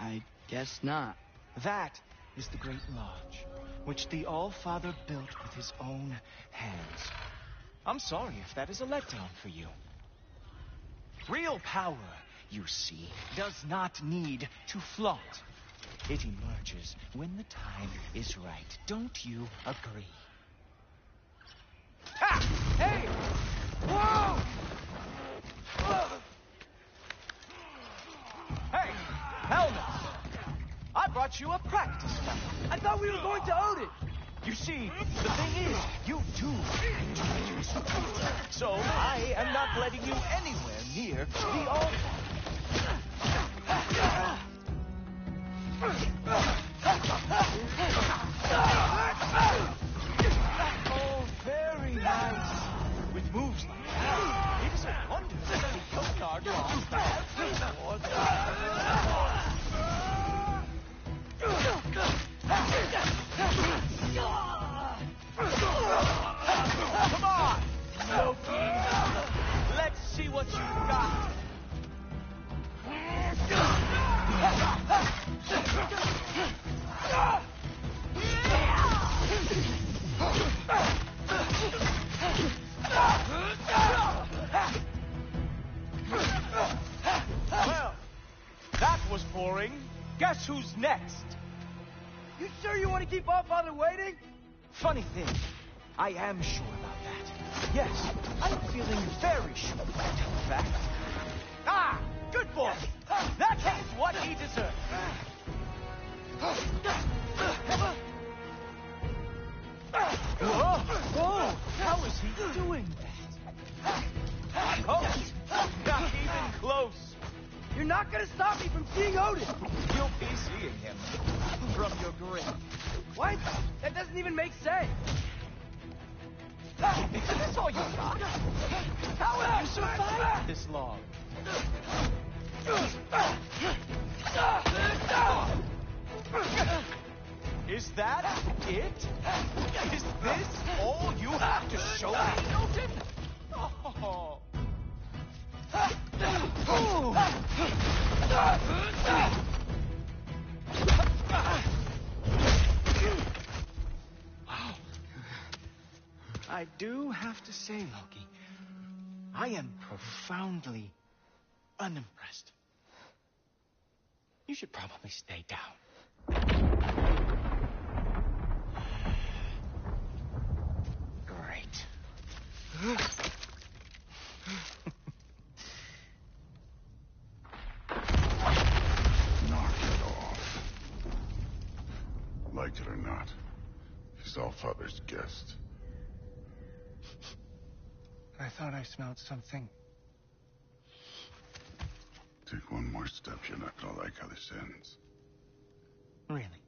I guess not. That is the Great Lodge, which the All-Father built with his own hands. I'm sorry if that is a letdown for you. Real power, you see, does not need to flaunt. It emerges when the time is right. Don't you agree? Ha! Hey! Whoa! Hey! Helmets! I brought you a practice weapon. I thought we were going to Odin! You see, the thing is, you do introduce me. So I am not letting you anywhere near the altar. Oh, very nice. With moves like that, it is a wonder that the Jotnar lost more Come on, Loki. Let's see what you got. Well, that was boring. Guess who's next? You sure you want to keep Allfather waiting? Funny thing, I am sure about that. Yes, I'm feeling very sure, in fact. Ah! Good boy! That is what he deserves! Whoa! Whoa! How is he doing that? Coach! Not even close! You're not gonna stop me from seeing Odin! You'll be seeing him from your grave. What? That doesn't even make sense! Is this all you got? How have you survived this long? Is that it? Is this all you have to show me, Milton? Oh. Wow. I do have to say, Loki, I am profoundly unimpressed. You should probably stay down. Great. Knock it off. Like it or not, he's Allfather's guest. I thought I smelled something. Take one more step, you're not gonna like how this ends. Really?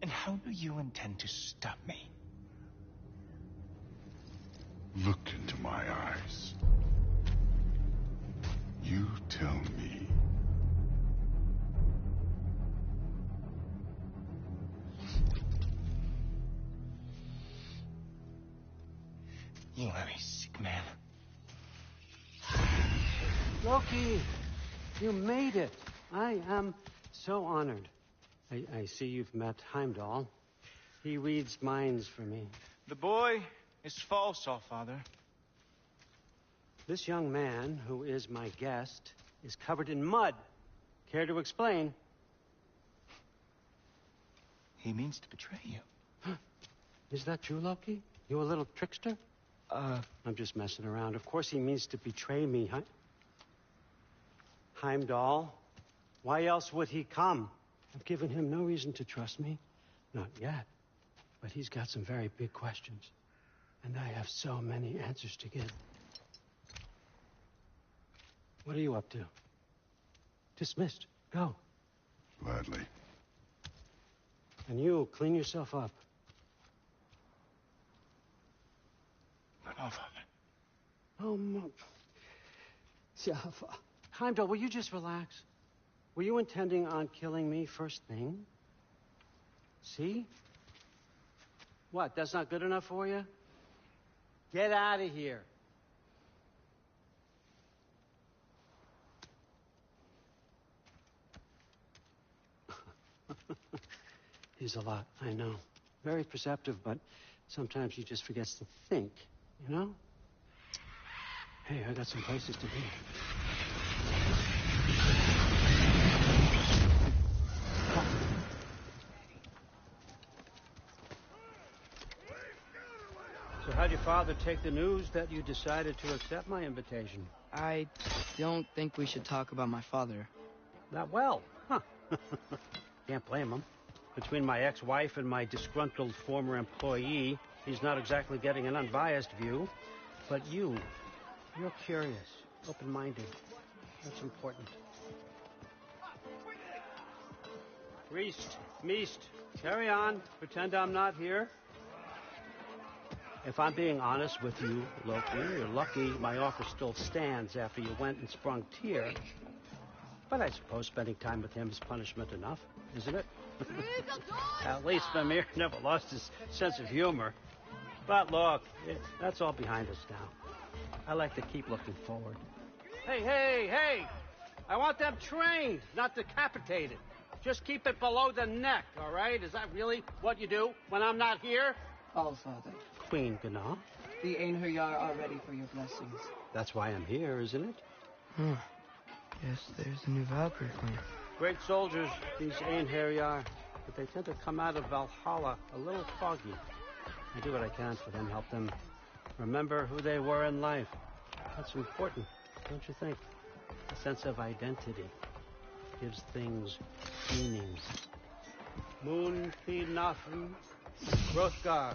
And how do you intend to stop me? Look into my eyes. You tell me. You are a sick man. Loki, you made it. I am so honored. I see you've met Heimdall. He reads minds for me. The boy is false, Allfather. This young man, who is my guest, is covered in mud. Care to explain? He means to betray you. Is that true, Loki? You a little trickster? I'm just messing around. Of course he means to betray me, huh? Heimdall, why else would he come? I've given him no reason to trust me. Not yet. But he's got some very big questions. And I have so many answers to give. What are you up to? Dismissed. Go. Gladly. And you, clean yourself up. But Allfather. Oh, yeah, Heimdall, will you just relax? Were you intending on killing me first thing? See? What, that's not good enough for you? Get out of here. He's a lot, I know. Very perceptive, but sometimes he just forgets to think, you know? Hey, I got some places to be. So how'd your father take the news that you decided to accept my invitation? I don't think we should talk about my father. Not well, huh? Can't blame him. Between my ex-wife and my disgruntled former employee, he's not exactly getting an unbiased view. But you're curious, open-minded. That's important. Priest, Meest, carry on. Pretend I'm not here. If I'm being honest with you, Loki, you're lucky my offer still stands after you went and sprung Tyr. But I suppose spending time with him is punishment enough, isn't it? At least Mimir never lost his sense of humor. But look, that's all behind us now. I like to keep looking forward. Hey! I want them trained, not decapitated. Just keep it below the neck, all right? Is that really what you do when I'm not here? Allfather, Queen Gná. the Einherjar are ready for your blessings. That's why I'm here, isn't it? Guess there's a new Valkyrie clan. Great soldiers, these Einherjar, but they tend to come out of Valhalla a little foggy. I do what I can for them, help them Remember who they were in life. That's important, don't you think? A sense of identity gives things meanings. Moon Thinafen, Rothgar.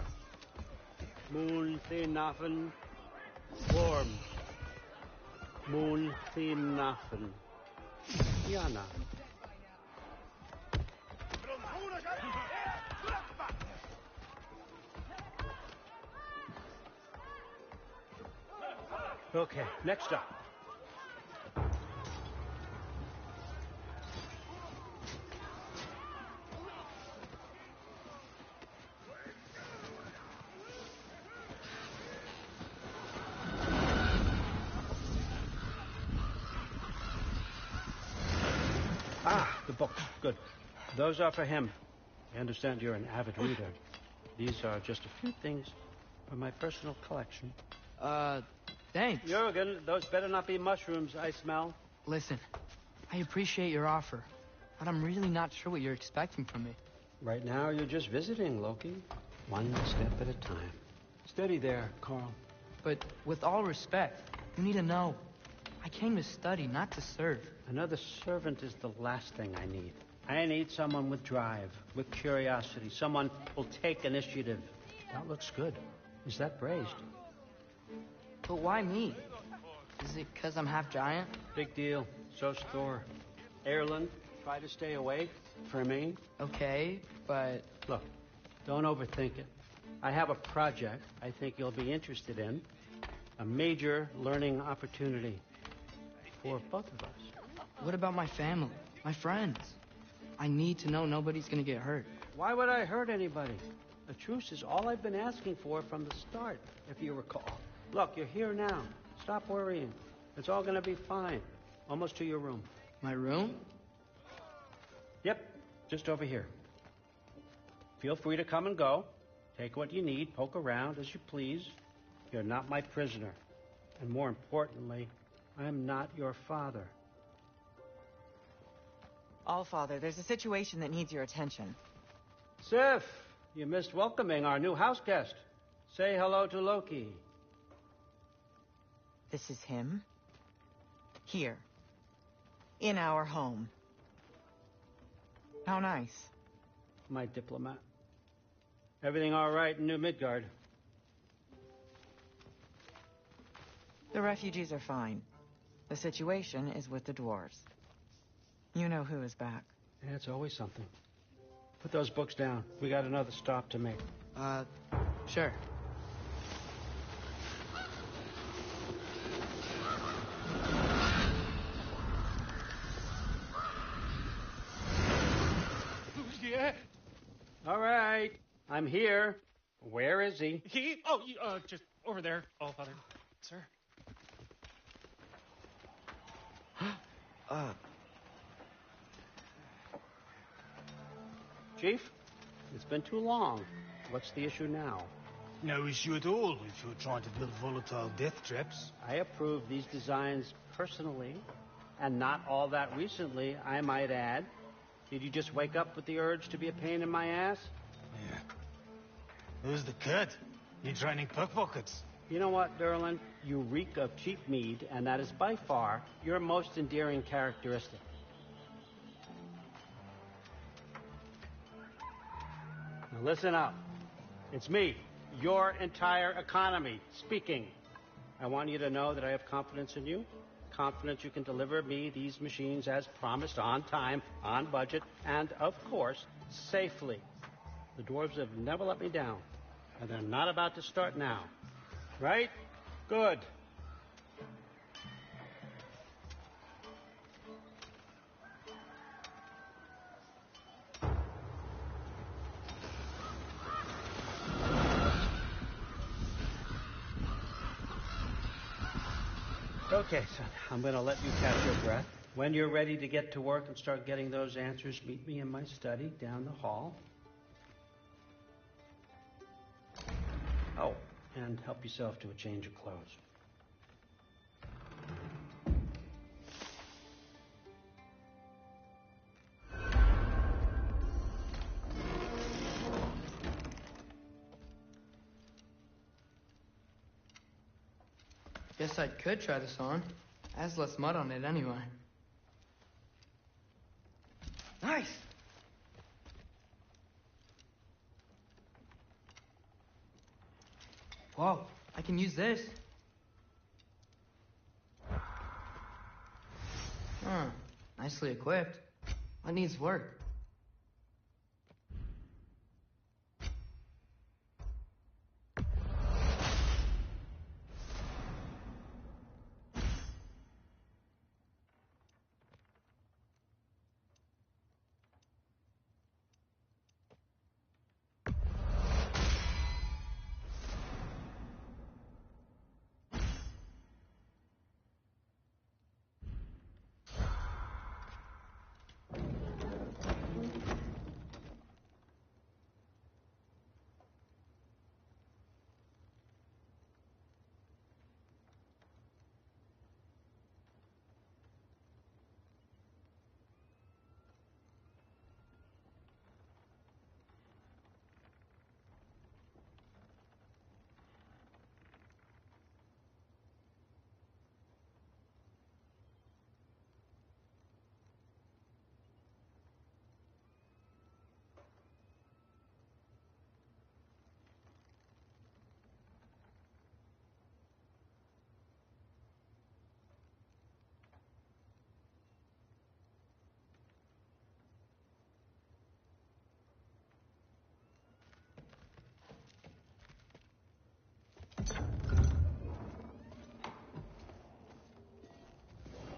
Moon Thinafen, Worm. Moon Thinafen, Yana. Okay, next up. Ah, the books. Good. Those are for him. I understand you're an avid reader. These are just a few things from my personal collection. Thanks. Jurgen, those better not be mushrooms I smell. Listen, I appreciate your offer, but I'm really not sure what you're expecting from me. Right now, you're just visiting, Loki. One step at a time. Steady there, Carl. But with all respect, you need to know, I came to study, not to serve. Another servant is the last thing I need. I need someone with drive, with curiosity, someone who'll take initiative. That looks good. Is that braised? But why me? Is it because I'm half giant? Big deal. So's Thor. Erlen, try to stay awake for me. Okay, but... Look, don't overthink it. I have a project I think you'll be interested in. A major learning opportunity for both of us. What about my family? My friends? I need to know nobody's gonna get hurt. Why would I hurt anybody? A truce is all I've been asking for from the start, if you recall. Look, you're here now. Stop worrying. It's all gonna be fine. Almost to your room. My room? Yep, just over here. Feel free to come and go. Take what you need, poke around as you please. You're not my prisoner. And more importantly, I'm not your father. Allfather, there's a situation that needs your attention. Sif, you missed welcoming our new house guest. Say hello to Loki. This is him. Here. In our home. How nice. My diplomat. Everything all right in New Midgard? The refugees are fine. The situation is with the dwarves. You know who is back. Yeah, it's always something. Put those books down. We got another stop to make. Sure. Yeah? All right. I'm here. Where is he? Oh, just over there, Allfather. Sir? Chief, it's been too long. What's the issue now? No issue at all if you're trying to build volatile death traps. I approve these designs personally, and not all that recently, I might add. Did you just wake up with the urge to be a pain in my ass? Yeah. Who's the kid? You training pickpockets? You know what, Derlin? You reek of cheap mead, and that is by far your most endearing characteristic. Now listen up. It's me, your entire economy, speaking. I want you to know that I have confidence in you. Confidence you can deliver me these machines as promised, on time, on budget, and, of course, safely. The dwarves have never let me down, and they're not about to start now. Right? Good. Okay, son, I'm going to let you catch your breath. When you're ready to get to work and start getting those answers, meet me in my study down the hall. Oh, and help yourself to a change of clothes. Guess I could try this on. Has less mud on it anyway. Nice! Whoa, I can use this. Huh, nicely equipped. What needs work?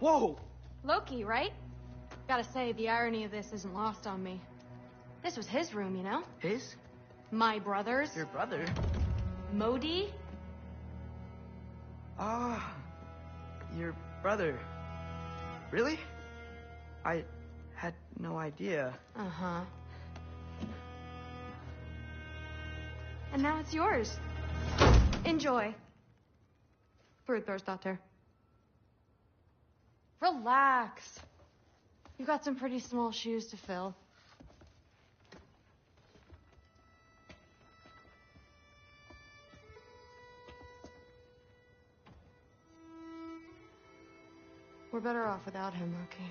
Whoa! Loki, right? Gotta say, the irony of this isn't lost on me. This was his room, you know? His? My brother's. Your brother? Modi? Ah, your brother. Really? I had no idea. Uh-huh. And now it's yours. Enjoy. Frukostdotter. Relax. You've got some pretty small shoes to fill. We're better off without him, Loki.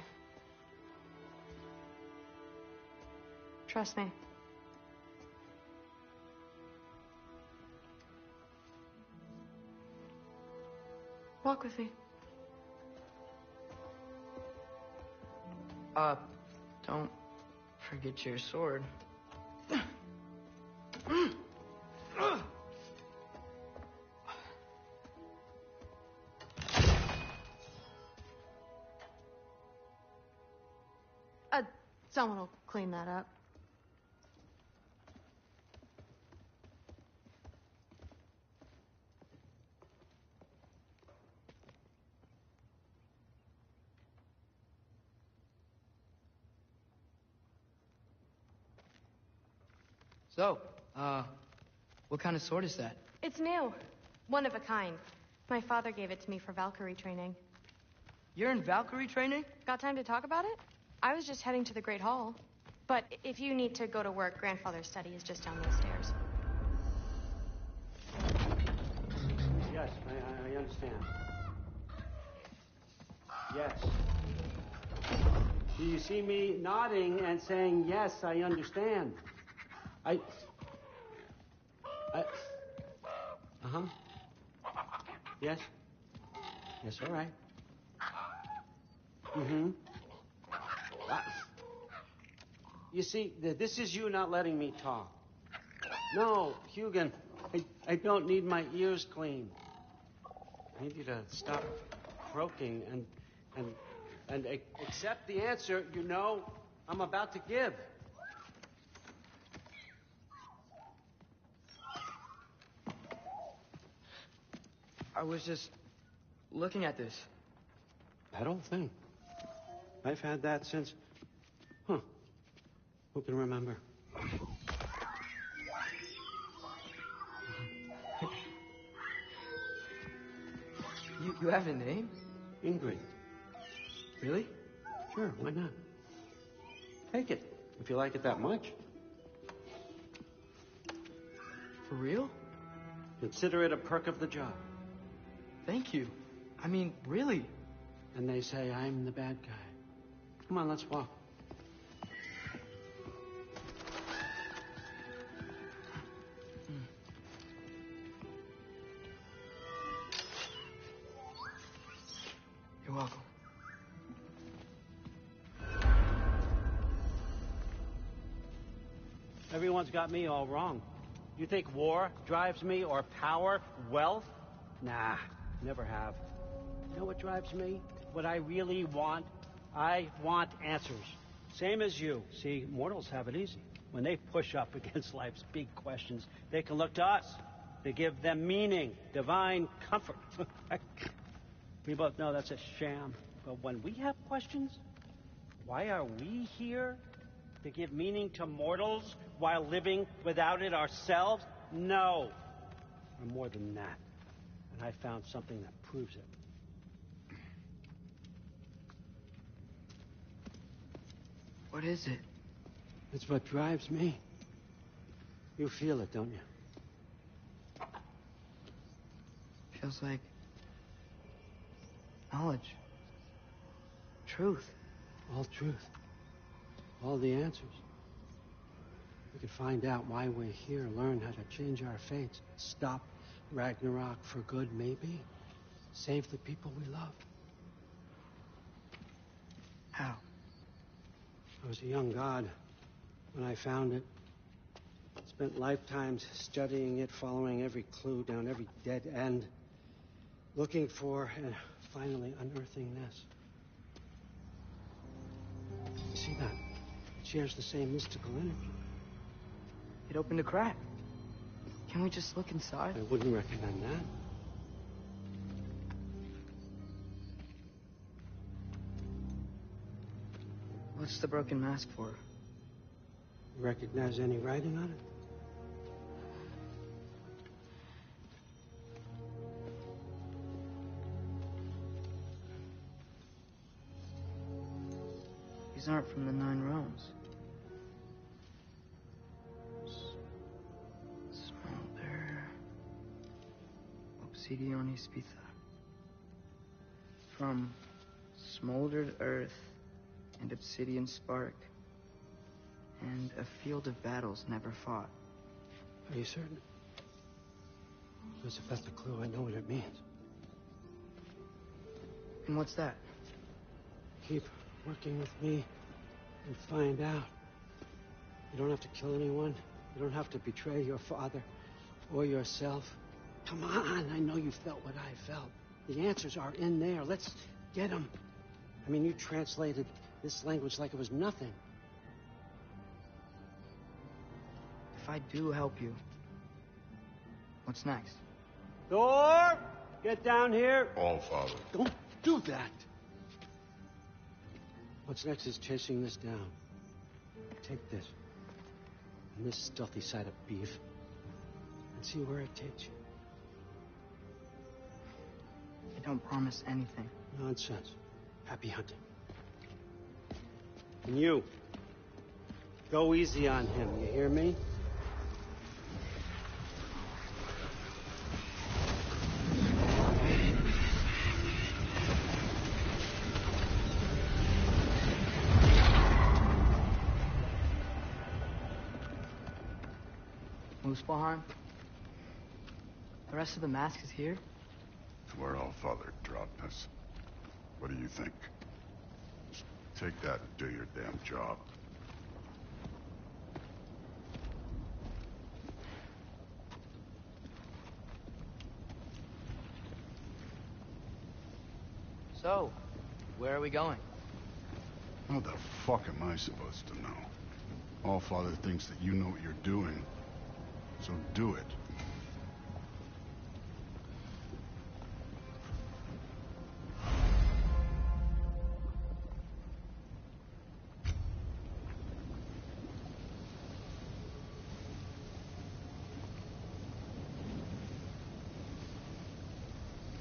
Trust me. Walk with me. Don't forget your sword. Someone will clean that up. So, what kind of sword is that? It's new. One of a kind. My father gave it to me for Valkyrie training. You're in Valkyrie training? Got time to talk about it? I was just heading to the Great Hall. But if you need to go to work, Grandfather's study is just down those stairs. Yes, I understand. Yes. Do you see me nodding and saying, yes, I understand? Uh-huh. Yes? Yes, all right. Mm-hmm. You see, this is you not letting me talk. No, Hugin, I don't need my ears cleaned. I need you to stop croaking and accept the answer you know I'm about to give. I was just looking at this. That old thing. I've had that since... Who can remember? You have a name? Ingrid. Really? Sure, why not? Take it, if you like it that much. For real? Consider it a perk of the job. Thank you. I mean, really? And they say I'm the bad guy. Come on, let's walk. You're welcome. Everyone's got me all wrong. You think war drives me, or power, wealth? Nah, never have. You know what drives me? What I really want? I want answers. Same as you. See, mortals have it easy. When they push up against life's big questions, they can look to us to give them meaning, divine comfort. We both know that's a sham. But when we have questions, why are we here? To give meaning to mortals while living without it ourselves? No. We're more than that. And I found something that proves it. What is it? It's what drives me. You feel it, don't you? Feels like knowledge. Truth. All truth. All the answers. We could find out why we're here, learn how to change our fates, stop Ragnarok for good, maybe. Save the people we love. How? I was a young god when I found it. Spent lifetimes studying it, following every clue down every dead end, looking for and finally unearthing this. You see that? It shares the same mystical energy. It opened a crack. Can we just look inside? I wouldn't recommend that. What's the broken mask for? You recognize any writing on it? These aren't from the 9 realms. Smolder. Obsidione Spitha. From smoldered earth and obsidian spark. And a field of battles never fought. Are you certain? Because if that's the clue, I know what it means. And what's that? Keep working with me and find out. You don't have to kill anyone. You don't have to betray your father or yourself. Come on, I know you felt what I felt. The answers are in there. Let's get them. I mean, you translated this language like it was nothing. If I do help you, what's next? Thor! Get down here! All Father. Don't do that! What's next is chasing this down. Take this, and this stealthy side of beef, and see where it takes you. I don't promise anything. Nonsense. Happy hunting. And you, go easy on him, you hear me? Muspelheim? The rest of the mask is here? It's where All Father dropped us. What do you think? Just take that and do your damn job. So, where are we going? How the fuck am I supposed to know? All Father thinks that you know what you're doing, so do it.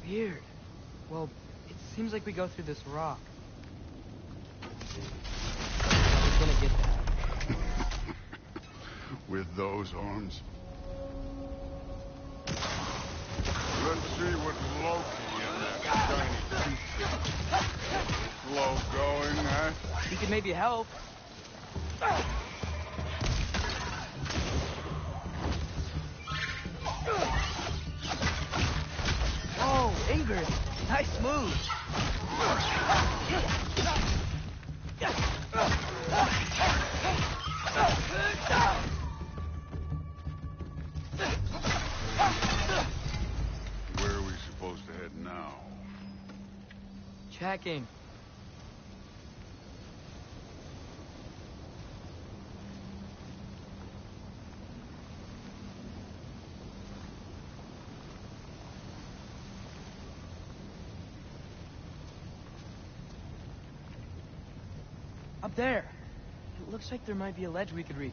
Weird. Well, it seems like we go through this rock. Who's gonna get that? With those arms? Let's see what Loki and that shiny slow going, huh? He could maybe help. Whoa, Ingrid. Nice move. Where are we supposed to head now? Checking. Up there. It looks like there might be a ledge we could reach.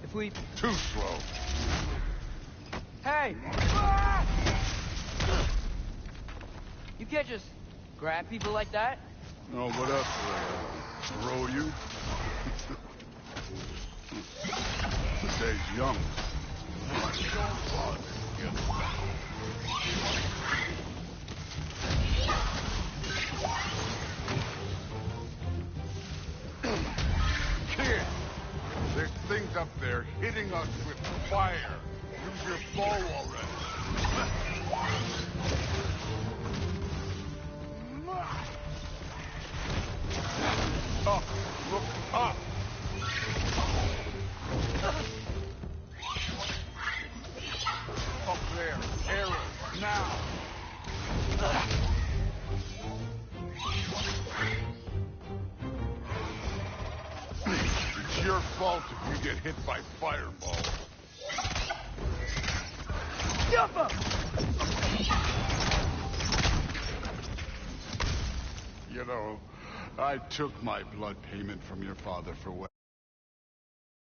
If we... Too slow. Hey! You can't just grab people like that. Oh, what up? Throw you? The day's young. Kid, there's things up there hitting us with fire. Use your bow already. Up, look up. Up there, arrows, now. It's your fault if you get hit by fireballs. You know, I took my blood payment from your father for what